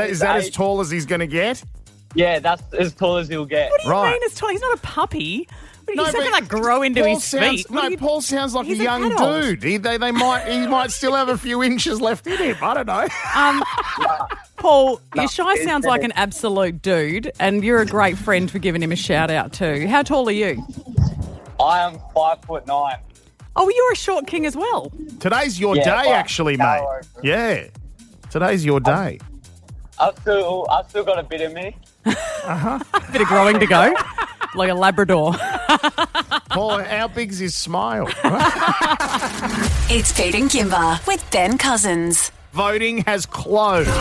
[SPEAKER 3] is that as tall as he's going to get?
[SPEAKER 14] Yeah, that's as tall as he'll get.
[SPEAKER 4] What do you
[SPEAKER 3] Right.
[SPEAKER 4] mean it's tall? He's not a puppy. He's
[SPEAKER 3] No,
[SPEAKER 4] not going
[SPEAKER 3] but
[SPEAKER 4] to grow into
[SPEAKER 3] Paul
[SPEAKER 4] his
[SPEAKER 3] sounds,
[SPEAKER 4] feet.
[SPEAKER 3] No, Paul sounds like a
[SPEAKER 4] He's an
[SPEAKER 3] young
[SPEAKER 4] adult.
[SPEAKER 3] dude. He might still have a few inches left in him. I don't know.
[SPEAKER 4] Paul, your shy sounds like an absolute dude, and you're a great friend for giving him a shout out too. How tall are you?
[SPEAKER 14] I am 5'9".
[SPEAKER 4] Oh, you're a short king as well.
[SPEAKER 3] Today's your
[SPEAKER 14] Yeah,
[SPEAKER 3] day,
[SPEAKER 14] but-
[SPEAKER 3] actually, mate. Yeah. Today's your day.
[SPEAKER 14] I've still got a bit in me.
[SPEAKER 4] Bit of growing to go, like a Labrador.
[SPEAKER 3] Paul, how big's his smile?
[SPEAKER 2] It's Pete and Kimber with Ben Cousins.
[SPEAKER 3] Voting has closed.
[SPEAKER 7] Pete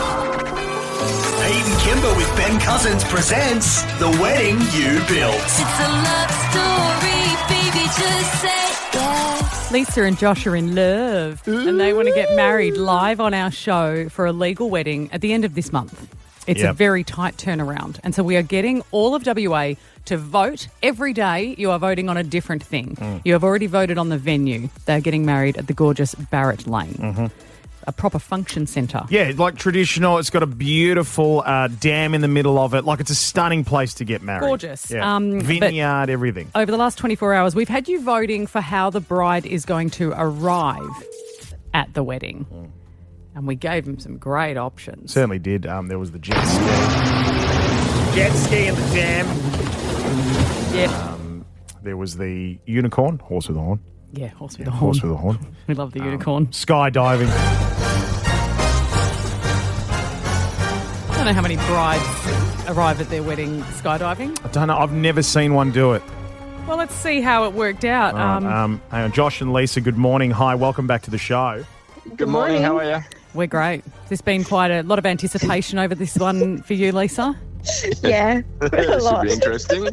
[SPEAKER 7] and Kimber with Ben Cousins presents The Wedding You Built.
[SPEAKER 1] It's a love story, baby, just say yes.
[SPEAKER 4] Lisa and Josh are in love, and they want to get married live on our show for a legal wedding at the end of this month. It's a very tight turnaround. And so we are getting all of WA to vote. Every day you are voting on a different thing. You have already voted on the venue. They're getting married at the gorgeous Barrett Lane. A proper function centre.
[SPEAKER 3] Yeah, like traditional. It's got a beautiful dam in the middle of it. Like it's a stunning place to get married.
[SPEAKER 4] Gorgeous.
[SPEAKER 3] Yeah. Vineyard, everything.
[SPEAKER 4] Over the last 24 hours, we've had you voting for how the bride is going to arrive at the wedding. And we gave them some great options.
[SPEAKER 3] Certainly did. There was the jet ski. Jet ski in the dam.
[SPEAKER 4] Yeah.
[SPEAKER 3] There was the unicorn, horse with a horn.
[SPEAKER 4] Yeah, horse with a horn.
[SPEAKER 3] Horse with a horn.
[SPEAKER 4] We love the unicorn.
[SPEAKER 3] Skydiving.
[SPEAKER 4] I don't know how many brides arrive at their wedding skydiving.
[SPEAKER 3] I don't know. I've never seen one do it.
[SPEAKER 4] Well, let's see how it worked out.
[SPEAKER 3] Hang on. Josh and Lisa, good morning. Hi, welcome back to the show.
[SPEAKER 15] Good morning. How are you?
[SPEAKER 4] We're great. There's been quite a lot of anticipation over this one for you, Lisa.
[SPEAKER 11] Yeah, a
[SPEAKER 15] It
[SPEAKER 11] lot.
[SPEAKER 15] should be interesting.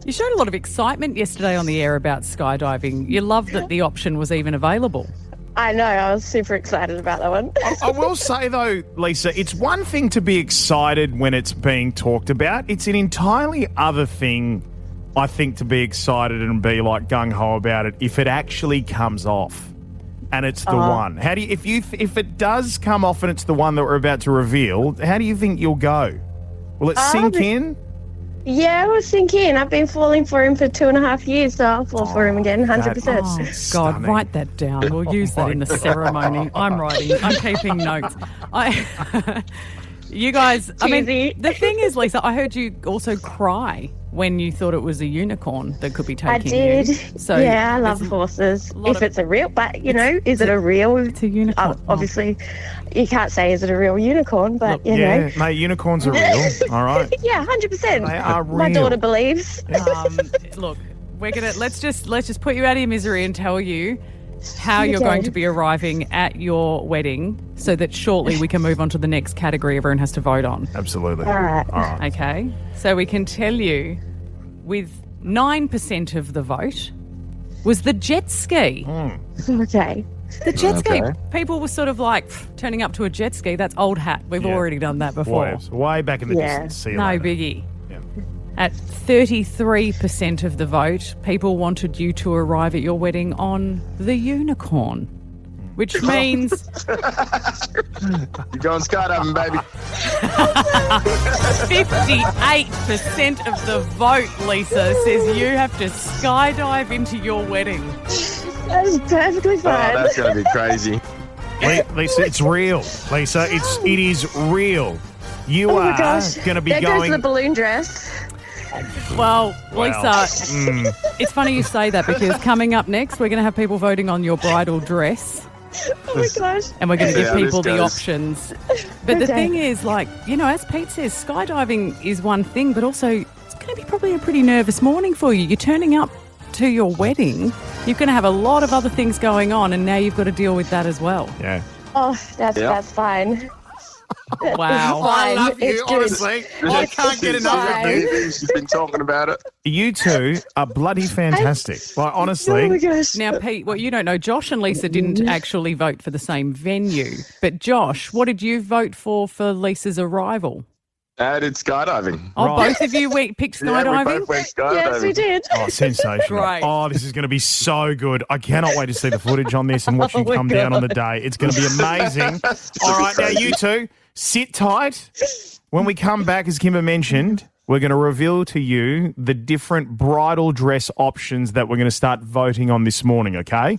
[SPEAKER 4] You showed a lot of excitement yesterday on the air about skydiving. You loved that the option was even available.
[SPEAKER 11] I know, I was super excited about that one.
[SPEAKER 3] I will say, though, Lisa, it's one thing to be excited when it's being talked about. It's an entirely other thing, I think, to be excited and be like gung-ho about it if it actually comes off and it's the one. How do you, if it does come off and it's the one that we're about to reveal, how do you think you'll go? Will it sink in?
[SPEAKER 11] Yeah, I was thinking. I've been falling for him for 2.5 years, so I'll fall for him again, 100%.
[SPEAKER 4] God,
[SPEAKER 3] Stunning.
[SPEAKER 4] write that down. We'll use that in the ceremony. I'm writing. I'm keeping notes. You guys, I mean, the thing is, Lisa, I heard you also cry when you thought it was a unicorn that could be taking you.
[SPEAKER 11] I did.
[SPEAKER 4] So
[SPEAKER 11] yeah, I love horses. If it's a real, but you know, is it a real?
[SPEAKER 4] It's a unicorn.
[SPEAKER 11] Obviously, you can't say is it a real unicorn, but you know.
[SPEAKER 3] Mate, unicorns are real. All right.
[SPEAKER 11] Yeah, 100%.
[SPEAKER 3] They are real.
[SPEAKER 11] My daughter believes.
[SPEAKER 4] Look, we're gonna let's just put you out of your misery and tell you how you're going to be arriving at your wedding so that shortly we can move on to the next category everyone has to vote on.
[SPEAKER 3] Absolutely.
[SPEAKER 11] All right.
[SPEAKER 4] Okay. So we can tell you with 9% of the vote was the jet ski.
[SPEAKER 11] Okay.
[SPEAKER 4] The jet ski. People were sort of like, turning up to a jet ski, that's old hat. We've already done that before.
[SPEAKER 3] Waves. Way back in the distance. See you
[SPEAKER 4] No
[SPEAKER 3] later.
[SPEAKER 4] biggie.
[SPEAKER 3] Yeah.
[SPEAKER 4] At 33% of the vote, people wanted you to arrive at your wedding on the unicorn, which means...
[SPEAKER 15] You're going skydiving, baby.
[SPEAKER 4] 58% of the vote, Lisa, says you have to skydive into your wedding.
[SPEAKER 11] That's perfectly fine.
[SPEAKER 15] Oh, that's going to be crazy.
[SPEAKER 3] Lisa, it's real. Lisa, it is real. You
[SPEAKER 11] Oh
[SPEAKER 3] are
[SPEAKER 11] my gosh.
[SPEAKER 3] going to be
[SPEAKER 11] there
[SPEAKER 3] going...
[SPEAKER 11] goes the balloon dress.
[SPEAKER 4] Well, Lisa, it's funny you say that because coming up next, we're going to have people voting on your bridal dress.
[SPEAKER 11] Oh my gosh.
[SPEAKER 4] And we're going to give people the
[SPEAKER 15] goes.
[SPEAKER 4] options. But the thing is, like, you know, as Pete says, skydiving is one thing, but also it's going to be probably a pretty nervous morning for you. You're turning up to your wedding. You're going to have a lot of other things going on, and now you've got to deal with that as well.
[SPEAKER 3] Yeah.
[SPEAKER 11] Oh, that's fine.
[SPEAKER 4] Wow.
[SPEAKER 3] I
[SPEAKER 11] Fine.
[SPEAKER 3] love you,
[SPEAKER 11] It's good.
[SPEAKER 3] honestly. I can't get enough of you.
[SPEAKER 15] She's been talking about it.
[SPEAKER 3] You two are bloody fantastic. Like, honestly.
[SPEAKER 11] Oh my gosh.
[SPEAKER 4] Now, Pete, what you don't know, Josh and Lisa didn't actually vote for the same venue. But Josh, what did you vote for Lisa's arrival?
[SPEAKER 15] I did skydiving.
[SPEAKER 4] Oh,
[SPEAKER 3] Right.
[SPEAKER 4] both of you picked
[SPEAKER 15] Yeah, we
[SPEAKER 4] skydiving?
[SPEAKER 15] both went skydiving.
[SPEAKER 11] Yes, we did.
[SPEAKER 3] Oh, sensational.
[SPEAKER 4] Great.
[SPEAKER 3] Oh, this is going to be so good. I cannot wait to see the footage on this and watch you come down on the day. It's going to be amazing. All right, now you two, sit tight. When we come back, as Kimber mentioned, we're going to reveal to you the different bridal dress options that we're going to start voting on this morning, okay?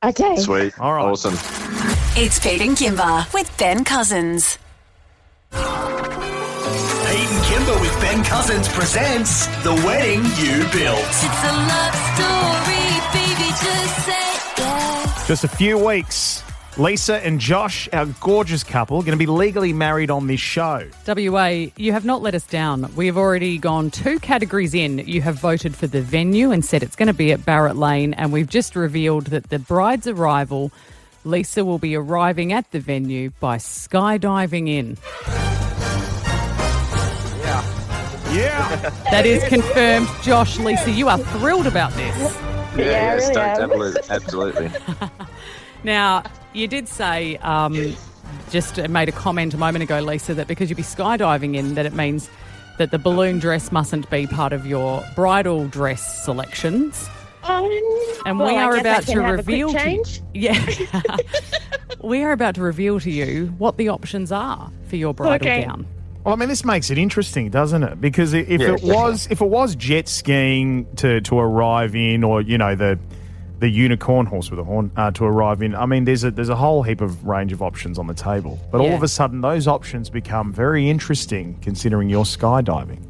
[SPEAKER 11] Okay.
[SPEAKER 15] Sweet.
[SPEAKER 3] All right.
[SPEAKER 15] Awesome.
[SPEAKER 2] It's Pete and Kimber with Ben Cousins.
[SPEAKER 7] Pete and Kimber with Ben Cousins presents The Wedding You Built.
[SPEAKER 1] It's a love story, baby, just say yeah.
[SPEAKER 3] Just a few weeks. Lisa and Josh, our gorgeous couple, are going to be legally married on this show.
[SPEAKER 4] WA, you have not let us down. We have already gone 2 categories in. You have voted for the venue and said it's going to be at Barrett Lane, and we've just revealed that the bride's arrival, Lisa will be arriving at the venue by skydiving in.
[SPEAKER 3] Yeah.
[SPEAKER 4] That is confirmed. Josh, Lisa, you are thrilled about this.
[SPEAKER 11] Yeah, I really
[SPEAKER 15] stoked.
[SPEAKER 11] am.
[SPEAKER 15] Absolutely.
[SPEAKER 4] Now, you did say just made a comment a moment ago, Lisa, that because you'd be skydiving in, that it means that the balloon dress mustn't be part of your bridal dress selections. And we are about to reveal to you. Yeah. We are about to reveal to you what the options are for your bridal gown.
[SPEAKER 3] Well, I mean, this makes it interesting, doesn't it? Because if it was jet skiing to arrive in, or the unicorn horse with a horn to arrive in, I mean, there's a whole heap of range of options on the table. But all of a sudden, those options become very interesting, considering you're skydiving.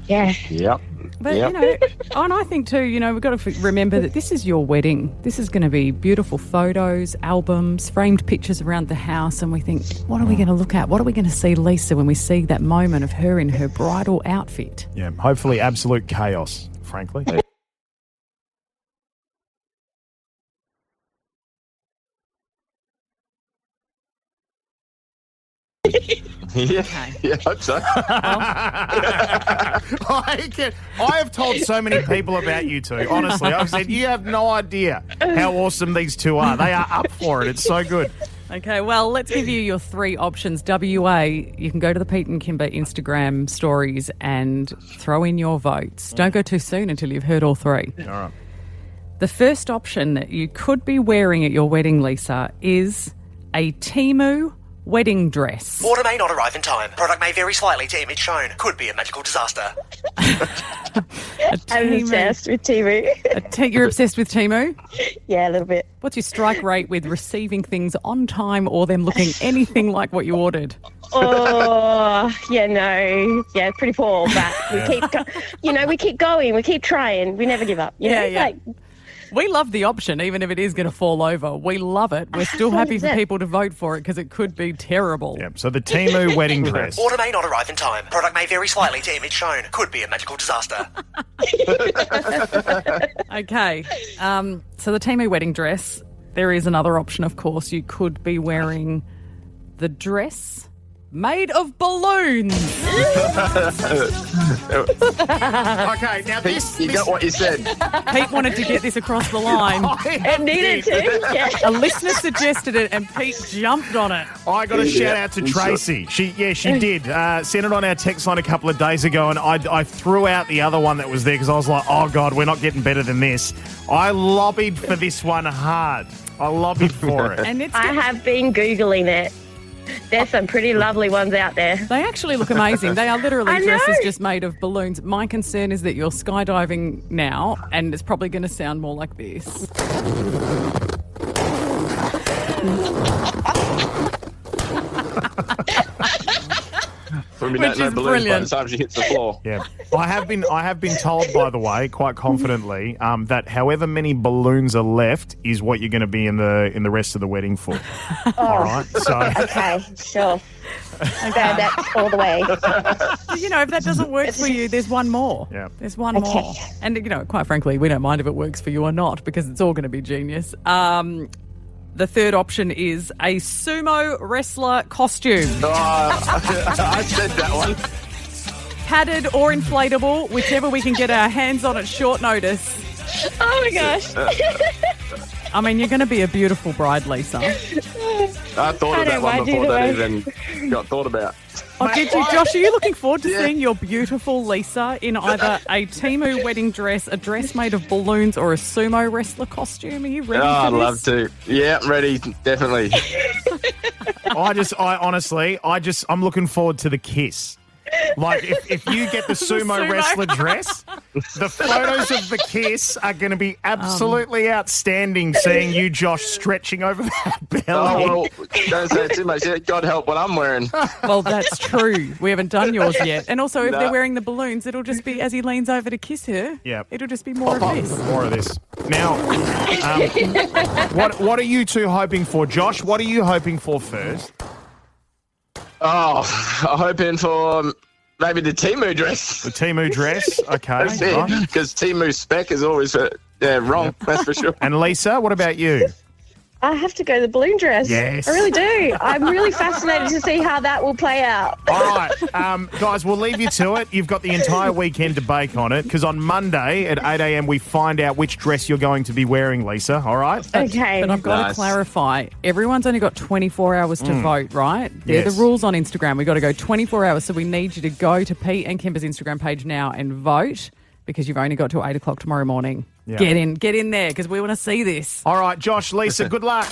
[SPEAKER 16] Yeah.
[SPEAKER 15] Yep.
[SPEAKER 4] But, and I think too, we've got to remember that this is your wedding. This is going to be beautiful photos, albums, framed pictures around the house. And we think, what are we going to look at? What are we going to see Lisa when we see that moment of her in her bridal outfit?
[SPEAKER 3] Yeah, hopefully absolute chaos, frankly.
[SPEAKER 15] Yeah, I hope so.
[SPEAKER 3] I have told so many people about you two. Honestly, I've said you have no idea how awesome these two are. They are up for it. It's so good.
[SPEAKER 4] Okay, well, let's give you your three options. WA, you can go to the Pete and Kimber Instagram stories and throw in your votes. Don't go too soon until you've heard all three.
[SPEAKER 3] All right.
[SPEAKER 4] The first option that you could be wearing at your wedding, Lisa, is a Temu wedding dress.
[SPEAKER 17] Order may not arrive in time. Product may vary slightly to image shown. Could be a magical disaster.
[SPEAKER 16] I'm obsessed with Temu.
[SPEAKER 4] You're obsessed with Temu?
[SPEAKER 16] Yeah, a little bit.
[SPEAKER 4] What's your strike rate with receiving things on time or them looking anything like what you ordered?
[SPEAKER 16] Oh, yeah, no. Yeah, pretty poor, but we keep going. We keep trying. We never give up. You know?
[SPEAKER 4] We love the option, even if it is going to fall over. We love it. We're still happy for people to vote for it because it could be terrible.
[SPEAKER 3] Yep. So the Temu wedding dress.
[SPEAKER 17] Order may not arrive in time. Product may vary slightly to image shown. Could be a magical disaster.
[SPEAKER 4] Okay. So the Temu wedding dress, there is another option, of course. You could be wearing the dress made of balloons.
[SPEAKER 3] Okay, now this...
[SPEAKER 15] You got what you said.
[SPEAKER 4] Pete wanted to get this across the line.
[SPEAKER 16] It needed to. Yeah.
[SPEAKER 4] A listener suggested it and Pete jumped on it.
[SPEAKER 3] I got a shout out to Tracy. She did. Sent it on our text line a couple of days ago, and I threw out the other one that was there because I was like, oh, God, we're not getting better than this. I lobbied for this one hard. I lobbied for it.
[SPEAKER 4] And
[SPEAKER 16] I have been Googling it. There's some pretty lovely ones out there.
[SPEAKER 4] They actually look amazing. They are literally dresses just made of balloons. My concern is that you're skydiving now, and it's probably going to sound more like this.
[SPEAKER 15] When we
[SPEAKER 4] Which
[SPEAKER 15] don't know
[SPEAKER 4] is
[SPEAKER 15] balloons
[SPEAKER 4] brilliant.
[SPEAKER 15] by the time she hits the floor.
[SPEAKER 3] Yeah, I have been told, by the way, quite confidently, that however many balloons are left is what you're going to be in the rest of the wedding for. All right, so
[SPEAKER 16] Okay, sure. That's all the way.
[SPEAKER 4] If that doesn't work for you, there's one more.
[SPEAKER 3] Yeah.
[SPEAKER 4] There's one more. And, quite frankly, we don't mind if it works for you or not because it's all going to be genius. The third option is a sumo wrestler costume.
[SPEAKER 15] Oh, I said that one.
[SPEAKER 4] Padded or inflatable, whichever we can get our hands on at short notice.
[SPEAKER 16] Oh, my gosh.
[SPEAKER 4] I mean, you're going to be a beautiful bride, Lisa.
[SPEAKER 15] I thought of that one before that even got thought about.
[SPEAKER 4] Oh, did you, Josh? Are you looking forward to seeing your beautiful Lisa in either a Temu wedding dress, a dress made of balloons, or a sumo wrestler costume? Are you ready for this?
[SPEAKER 15] I'd love to. Yeah, I'm ready, definitely.
[SPEAKER 3] I'm looking forward to the kiss. Like, if you get the sumo wrestler dress, the photos of the kiss are going to be absolutely outstanding, seeing you, Josh, stretching over that belly.
[SPEAKER 15] Oh, well, don't say too much. God help what I'm wearing.
[SPEAKER 4] Well, that's true. We haven't done yours yet. And also, if they're wearing the balloons, it'll just be, as he leans over to kiss her, it'll just be more of this.
[SPEAKER 3] More of this. Now, what are you two hoping for? Josh, what are you hoping for first?
[SPEAKER 15] Oh, I'm hoping for maybe the Temu dress.
[SPEAKER 3] The Temu dress? Okay.
[SPEAKER 15] Because Temu's spec is always wrong, that's for sure.
[SPEAKER 3] And Lisa, what about you?
[SPEAKER 16] I have to go the balloon dress.
[SPEAKER 3] Yes.
[SPEAKER 16] I really do. I'm really fascinated to see how that will play out.
[SPEAKER 3] All right, guys, we'll leave you to it. You've got the entire weekend to bake on it because on Monday at 8 a.m. we find out which dress you're going to be wearing, Lisa. All right?
[SPEAKER 16] Okay.
[SPEAKER 4] But I've got to clarify, everyone's only got 24 hours to vote, right? They're
[SPEAKER 3] Yes.
[SPEAKER 4] the rules on Instagram. We've got to go 24 hours, so we need you to go to Pete and Kimber's Instagram page now and vote because you've only got till 8 o'clock tomorrow morning.
[SPEAKER 3] Yeah.
[SPEAKER 4] Get in there because we want to see this.
[SPEAKER 3] All right, Josh, Lisa, good luck.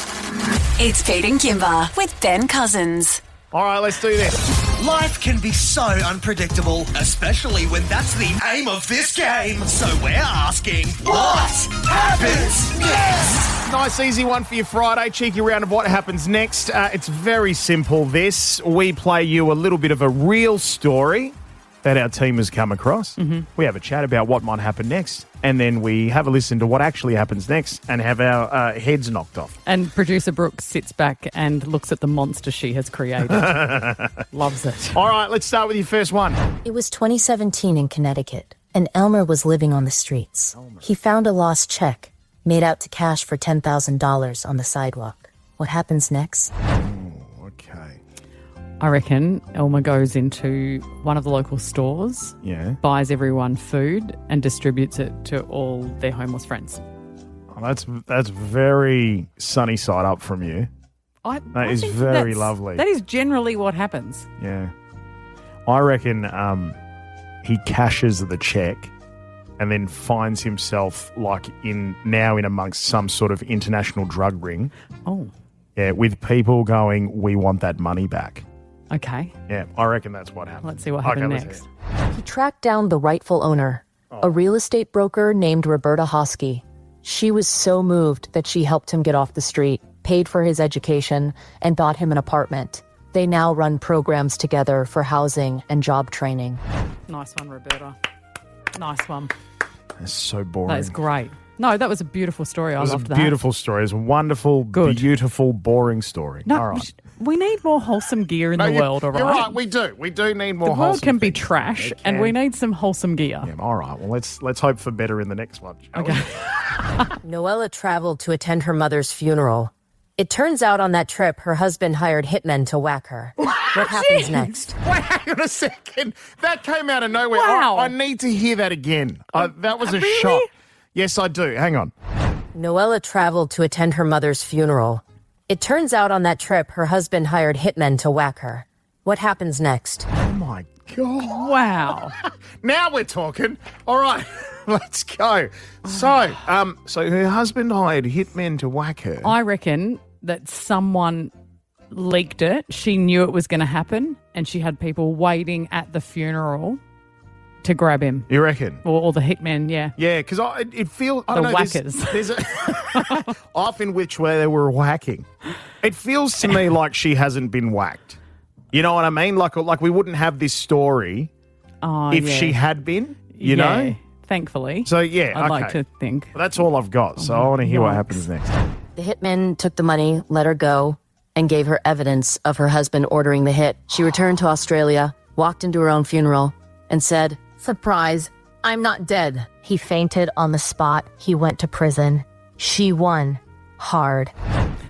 [SPEAKER 2] It's Pete and Kimber with Ben Cousins.
[SPEAKER 3] All right, let's do this.
[SPEAKER 7] Life can be so unpredictable, especially when that's the aim of this game. So we're asking, what happens next?
[SPEAKER 3] Nice, easy one for your Friday. Cheeky round of what happens next. It's very simple, this. We play you a little bit of a real story that our team has come across. Mm-hmm. We have a chat about what might happen next, and then we have a listen to what actually happens next and have our heads knocked off.
[SPEAKER 4] And producer Brooke sits back and looks at the monster she has created. Loves it.
[SPEAKER 3] All right, let's start with your first one.
[SPEAKER 18] It was 2017 in Connecticut, and Elmer was living on the streets. He found a lost check made out to cash for $10,000 on the sidewalk. What happens next?
[SPEAKER 3] Okay.
[SPEAKER 4] I reckon Elmer goes into one of the local stores, buys everyone food and distributes it to all their homeless friends.
[SPEAKER 3] Oh, that's very sunny side up from you. That is very lovely.
[SPEAKER 4] That is generally what happens.
[SPEAKER 3] Yeah. I reckon he cashes the check and then finds himself in amongst some sort of international drug ring.
[SPEAKER 4] Oh.
[SPEAKER 3] Yeah, with people going, we want that money back.
[SPEAKER 4] Okay.
[SPEAKER 3] Yeah, I reckon that's what happened.
[SPEAKER 4] Let's see what happened next.
[SPEAKER 18] He tracked down the rightful owner, a real estate broker named Roberta Hosky. She was so moved that she helped him get off the street, paid for his education, and bought him an apartment. They now run programs together for housing and job training.
[SPEAKER 4] Nice one, Roberta. Nice one.
[SPEAKER 3] That's so boring.
[SPEAKER 4] That is great. No, that was a beautiful story. I loved that.
[SPEAKER 3] It was a beautiful story. It was a wonderful, beautiful, boring story.
[SPEAKER 4] No,
[SPEAKER 3] all right.
[SPEAKER 4] We need more wholesome gear in the world, all right?
[SPEAKER 3] You're right, we do. We do need more
[SPEAKER 4] the
[SPEAKER 3] wholesome
[SPEAKER 4] world can be
[SPEAKER 3] things.
[SPEAKER 4] trash, and we need some wholesome gear.
[SPEAKER 3] Yeah, all right, well, let's hope for better in the next one.
[SPEAKER 4] Okay.
[SPEAKER 18] Noella traveled to attend her mother's funeral. It turns out on that trip, her husband hired hitmen to whack her. What happens next?
[SPEAKER 3] Wait, hang on a second. That came out of nowhere.
[SPEAKER 4] Wow.
[SPEAKER 3] I need to hear that again. That was a shock. Yes, I do. Hang on.
[SPEAKER 18] Noella traveled to attend her mother's funeral. It turns out on that trip, her husband hired hitmen to whack her. What happens next?
[SPEAKER 3] Oh, my God.
[SPEAKER 4] Wow.
[SPEAKER 3] Now we're talking. All right, let's go. So her husband hired hitmen to whack her.
[SPEAKER 4] I reckon that someone leaked it. She knew it was going to happen, and she had people waiting at the funeral to grab him.
[SPEAKER 3] You reckon?
[SPEAKER 4] Or the hitmen, yeah.
[SPEAKER 3] Yeah, because it feels... I
[SPEAKER 4] The
[SPEAKER 3] don't know,
[SPEAKER 4] whackers.
[SPEAKER 3] There's off in which way they were whacking. It feels to me like she hasn't been whacked. You know what I mean? Like we wouldn't have this story if she had been, you know?
[SPEAKER 4] Thankfully.
[SPEAKER 3] So, yeah,
[SPEAKER 4] I'd like
[SPEAKER 3] okay.
[SPEAKER 4] to think.
[SPEAKER 3] Well, that's all I've got, so I want to hear what happens next.
[SPEAKER 18] The hitmen took the money, let her go, and gave her evidence of her husband ordering the hit. She returned to Australia, walked into her own funeral, and said, "Surprise, I'm not dead." He fainted on the spot. He went to prison. She won. Hard.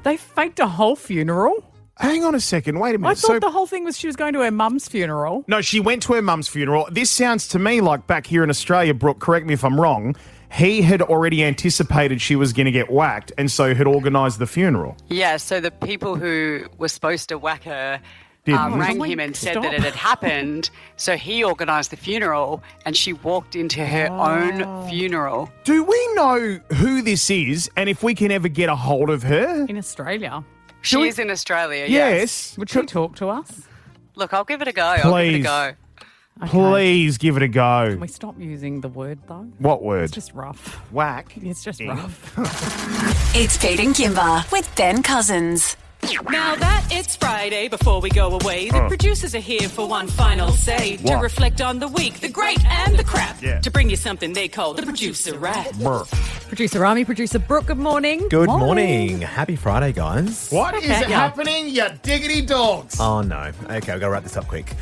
[SPEAKER 4] They faked a whole funeral?
[SPEAKER 3] Hang on a second. Wait a minute.
[SPEAKER 4] I thought the whole thing was she was going to her mum's funeral.
[SPEAKER 3] No, she went to her mum's funeral. This sounds to me like back here in Australia, Brooke, correct me if I'm wrong, he had already anticipated she was going to get whacked and so had organised the funeral.
[SPEAKER 19] Yeah, so the people who were supposed to whack her
[SPEAKER 3] Didn't.
[SPEAKER 19] rang him and said that it had happened. So he organised the funeral and she walked into her own funeral.
[SPEAKER 3] Do we know who this is and if we can ever get a hold of her?
[SPEAKER 4] In Australia.
[SPEAKER 19] She is in Australia,
[SPEAKER 3] Yes.
[SPEAKER 4] Would she talk to us?
[SPEAKER 19] Look, I'll give it a go. I'll give it a go.
[SPEAKER 3] Please give it a go.
[SPEAKER 4] Can we stop using the word, though?
[SPEAKER 3] What word?
[SPEAKER 4] It's just rough.
[SPEAKER 3] Whack.
[SPEAKER 4] It's just rough.
[SPEAKER 2] It's Pete and Kimber with Ben Cousins.
[SPEAKER 20] Now that it's Friday, before we go away, the producers are here for one final say. To
[SPEAKER 3] What?
[SPEAKER 20] reflect on the week, the great and the crap.
[SPEAKER 3] Yeah.
[SPEAKER 20] To bring you something they call the producer rap.
[SPEAKER 4] Producer Rami, producer Brooke, good morning.
[SPEAKER 10] Good morning. Happy Friday, guys.
[SPEAKER 3] What is happening, you diggity dogs?
[SPEAKER 10] Oh, no. Okay, we've got to wrap this up quick.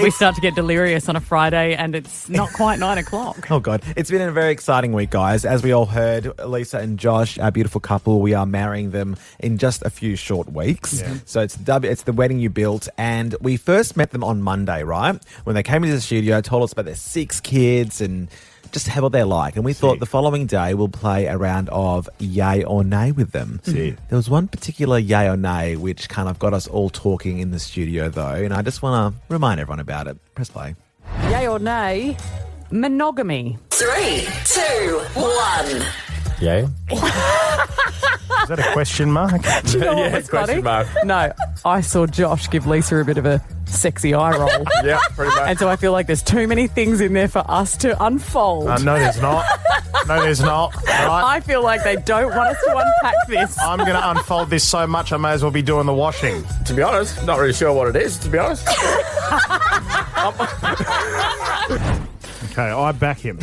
[SPEAKER 4] We start to get delirious on a Friday and it's not quite 9 o'clock.
[SPEAKER 10] Oh, God. It's been a very exciting week, guys. As we all heard, Lisa and Josh, our beautiful couple, we are marrying them in just a few short weeks.
[SPEAKER 3] Yeah.
[SPEAKER 10] So it's the wedding you built. And we first met them on Monday, right? When they came into the studio, told us about their 6 kids and just how what they're like. And we thought the following day we'll play a round of yay or nay with them.
[SPEAKER 3] See.
[SPEAKER 10] There was one particular yay or nay which kind of got us all talking in the studio, though. And I just want to remind everyone about it. Press play.
[SPEAKER 4] Yay or nay? Monogamy.
[SPEAKER 2] 3, 2, 1.
[SPEAKER 10] Yay?
[SPEAKER 3] Is that a question mark?
[SPEAKER 4] Do you know what was funny? No, I saw Josh give Lisa a bit of a sexy eye roll.
[SPEAKER 3] Yeah, pretty much.
[SPEAKER 4] And so I feel like there's too many things in there for us to unfold.
[SPEAKER 3] No, there's not. No, there's not. Right?
[SPEAKER 4] I feel like they don't want us to unpack this.
[SPEAKER 3] I'm going to unfold this so much I may as well be doing the washing.
[SPEAKER 15] To be honest, not really sure what it is, to be honest.
[SPEAKER 3] Okay, I back him.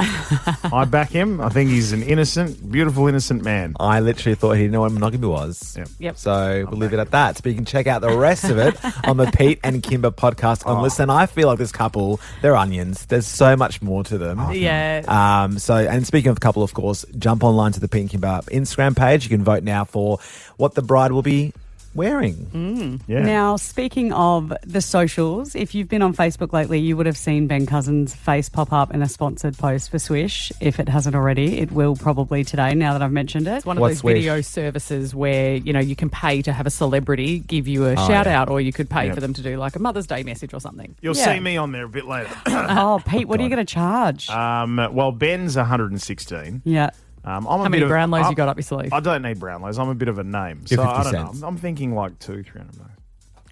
[SPEAKER 3] I back him. I think he's an innocent, beautiful, innocent man.
[SPEAKER 10] I literally thought he didn't know what monogamy was.
[SPEAKER 4] Yep.
[SPEAKER 10] So we'll leave it at that. But you can check out the rest of it on the Pete and Kimber podcast on Listen. I feel like this couple, they're onions. There's so much more to them.
[SPEAKER 4] Yeah.
[SPEAKER 10] And speaking of the couple, of course, jump online to the Pete and Kimber Instagram page. You can vote now for what the bride will be wearing.
[SPEAKER 3] Yeah.
[SPEAKER 21] Now, speaking of the socials, if you've been on Facebook lately, you would have seen Ben Cousins' face pop up in a sponsored post for Swysh. If it hasn't already, it will probably today, now that I've mentioned it.
[SPEAKER 4] It's one of those video services where, you know, you can pay to have a celebrity give you a shout out, or you could pay for them to do like a Mother's Day message or something.
[SPEAKER 3] You'll see me on there a bit later.
[SPEAKER 21] Oh, Pete, what are you going to charge?
[SPEAKER 3] Well, Ben's 116.
[SPEAKER 21] Yeah.
[SPEAKER 3] How
[SPEAKER 4] many Brownlows you got up your sleeve?
[SPEAKER 3] I don't need Brownlows. I'm a bit of a name.
[SPEAKER 10] Give
[SPEAKER 3] So
[SPEAKER 10] 50
[SPEAKER 3] I don't
[SPEAKER 10] cents.
[SPEAKER 3] know. I'm thinking like $200-300.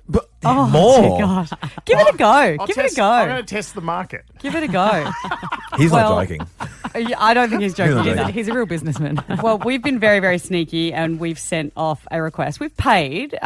[SPEAKER 10] But
[SPEAKER 21] Oh,
[SPEAKER 10] more.
[SPEAKER 21] dear God. Give it a go. Give it a go.
[SPEAKER 3] I'm going to test the market.
[SPEAKER 21] Give it a go.
[SPEAKER 10] He's
[SPEAKER 21] Well,
[SPEAKER 10] not joking.
[SPEAKER 21] I don't think he's joking
[SPEAKER 10] He's not
[SPEAKER 21] either.
[SPEAKER 4] He's a real businessman.
[SPEAKER 21] Well, we've been very, very sneaky and we've sent off a request. We've paid.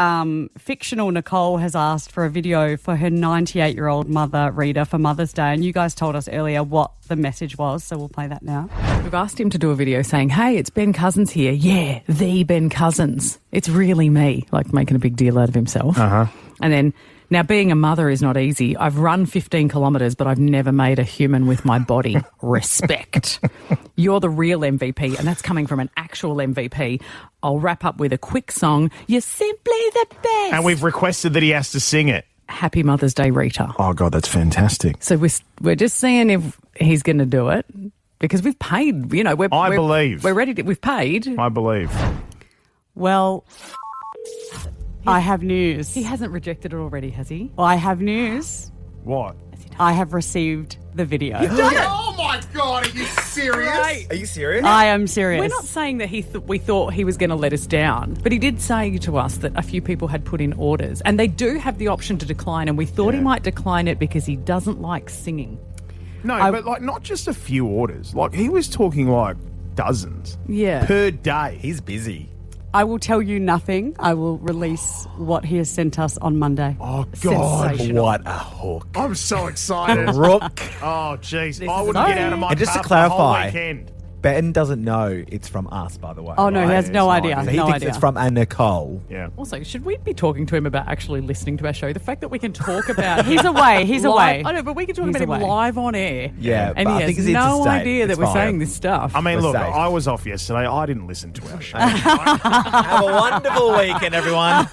[SPEAKER 21] Fictional Nicole has asked for a video for her 98-year-old mother, Rita, for Mother's Day. And you guys told us earlier what the message was, so we'll play that now.
[SPEAKER 4] We've asked him to do a video saying, hey, it's Ben Cousins here. Yeah, the Ben Cousins. It's really me. Like making a big deal out of himself.
[SPEAKER 3] Uh-huh.
[SPEAKER 4] And then, now being a mother is not easy. I've run 15 kilometres, but I've never made a human with my body. Respect. You're the real MVP, and that's coming from an actual MVP. I'll wrap up with a quick song. You're simply the best.
[SPEAKER 3] And we've requested that he has to sing it.
[SPEAKER 4] Happy Mother's Day, Rita.
[SPEAKER 3] Oh, God, that's fantastic.
[SPEAKER 4] So we're just seeing if he's going to do it, because we've paid, you know.
[SPEAKER 3] I believe.
[SPEAKER 4] We're ready to, we've paid.
[SPEAKER 3] I believe.
[SPEAKER 21] Well, I have news.
[SPEAKER 4] He hasn't rejected it already, has he?
[SPEAKER 21] I have news.
[SPEAKER 3] What?
[SPEAKER 21] I have received the video.
[SPEAKER 3] Oh, my God, are you serious?
[SPEAKER 10] Are you serious?
[SPEAKER 21] I am serious.
[SPEAKER 4] We're not saying that we thought he was going to let us down, but he did say to us that a few people had put in orders, and they do have the option to decline, and we thought he might decline it because he doesn't like singing.
[SPEAKER 3] No, but like not just a few orders. Like he was talking like dozens.
[SPEAKER 4] Yeah.
[SPEAKER 3] Per day.
[SPEAKER 10] He's busy.
[SPEAKER 21] I will tell you nothing. I will release what he has sent us on Monday.
[SPEAKER 3] Oh, God.
[SPEAKER 21] Sensational.
[SPEAKER 10] What a hook.
[SPEAKER 3] I'm so excited.
[SPEAKER 10] Rook.
[SPEAKER 3] Oh, jeez. I
[SPEAKER 21] is
[SPEAKER 3] wouldn't get out of my
[SPEAKER 10] And just to
[SPEAKER 3] car for the whole
[SPEAKER 10] clarify,
[SPEAKER 3] weekend.
[SPEAKER 10] Ben doesn't know it's from us, by the way.
[SPEAKER 21] Oh, no, he has no idea.
[SPEAKER 10] So he
[SPEAKER 21] No
[SPEAKER 10] thinks
[SPEAKER 21] idea.
[SPEAKER 10] it's from a Nicole.
[SPEAKER 3] Yeah.
[SPEAKER 4] Also, should we be talking to him about actually listening to our show? The fact that we can talk about
[SPEAKER 21] He's away. He's away.
[SPEAKER 4] I know, but we can talk
[SPEAKER 21] He's
[SPEAKER 4] about him
[SPEAKER 21] away.
[SPEAKER 4] live on air.
[SPEAKER 10] Yeah,
[SPEAKER 4] and
[SPEAKER 10] but
[SPEAKER 4] he
[SPEAKER 10] I think
[SPEAKER 4] has
[SPEAKER 10] it's
[SPEAKER 4] no
[SPEAKER 10] interstate.
[SPEAKER 4] idea that
[SPEAKER 10] It's
[SPEAKER 4] we're
[SPEAKER 10] fine.
[SPEAKER 4] saying this stuff.
[SPEAKER 3] I mean,
[SPEAKER 10] We're
[SPEAKER 3] look,
[SPEAKER 10] safe.
[SPEAKER 3] I was off yesterday. I didn't listen to our show.
[SPEAKER 10] Have a wonderful weekend, everyone.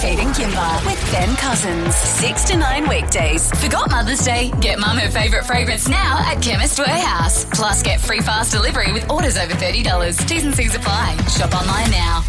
[SPEAKER 2] Pete and Kimber with Ben Cousins. 6 to 9 weekdays.
[SPEAKER 1] Forgot Mother's Day? Get Mum her favourite fragrance now at Chemist Warehouse. Plus, get free fast delivery with orders over $30. T's and C's apply. Shop online now.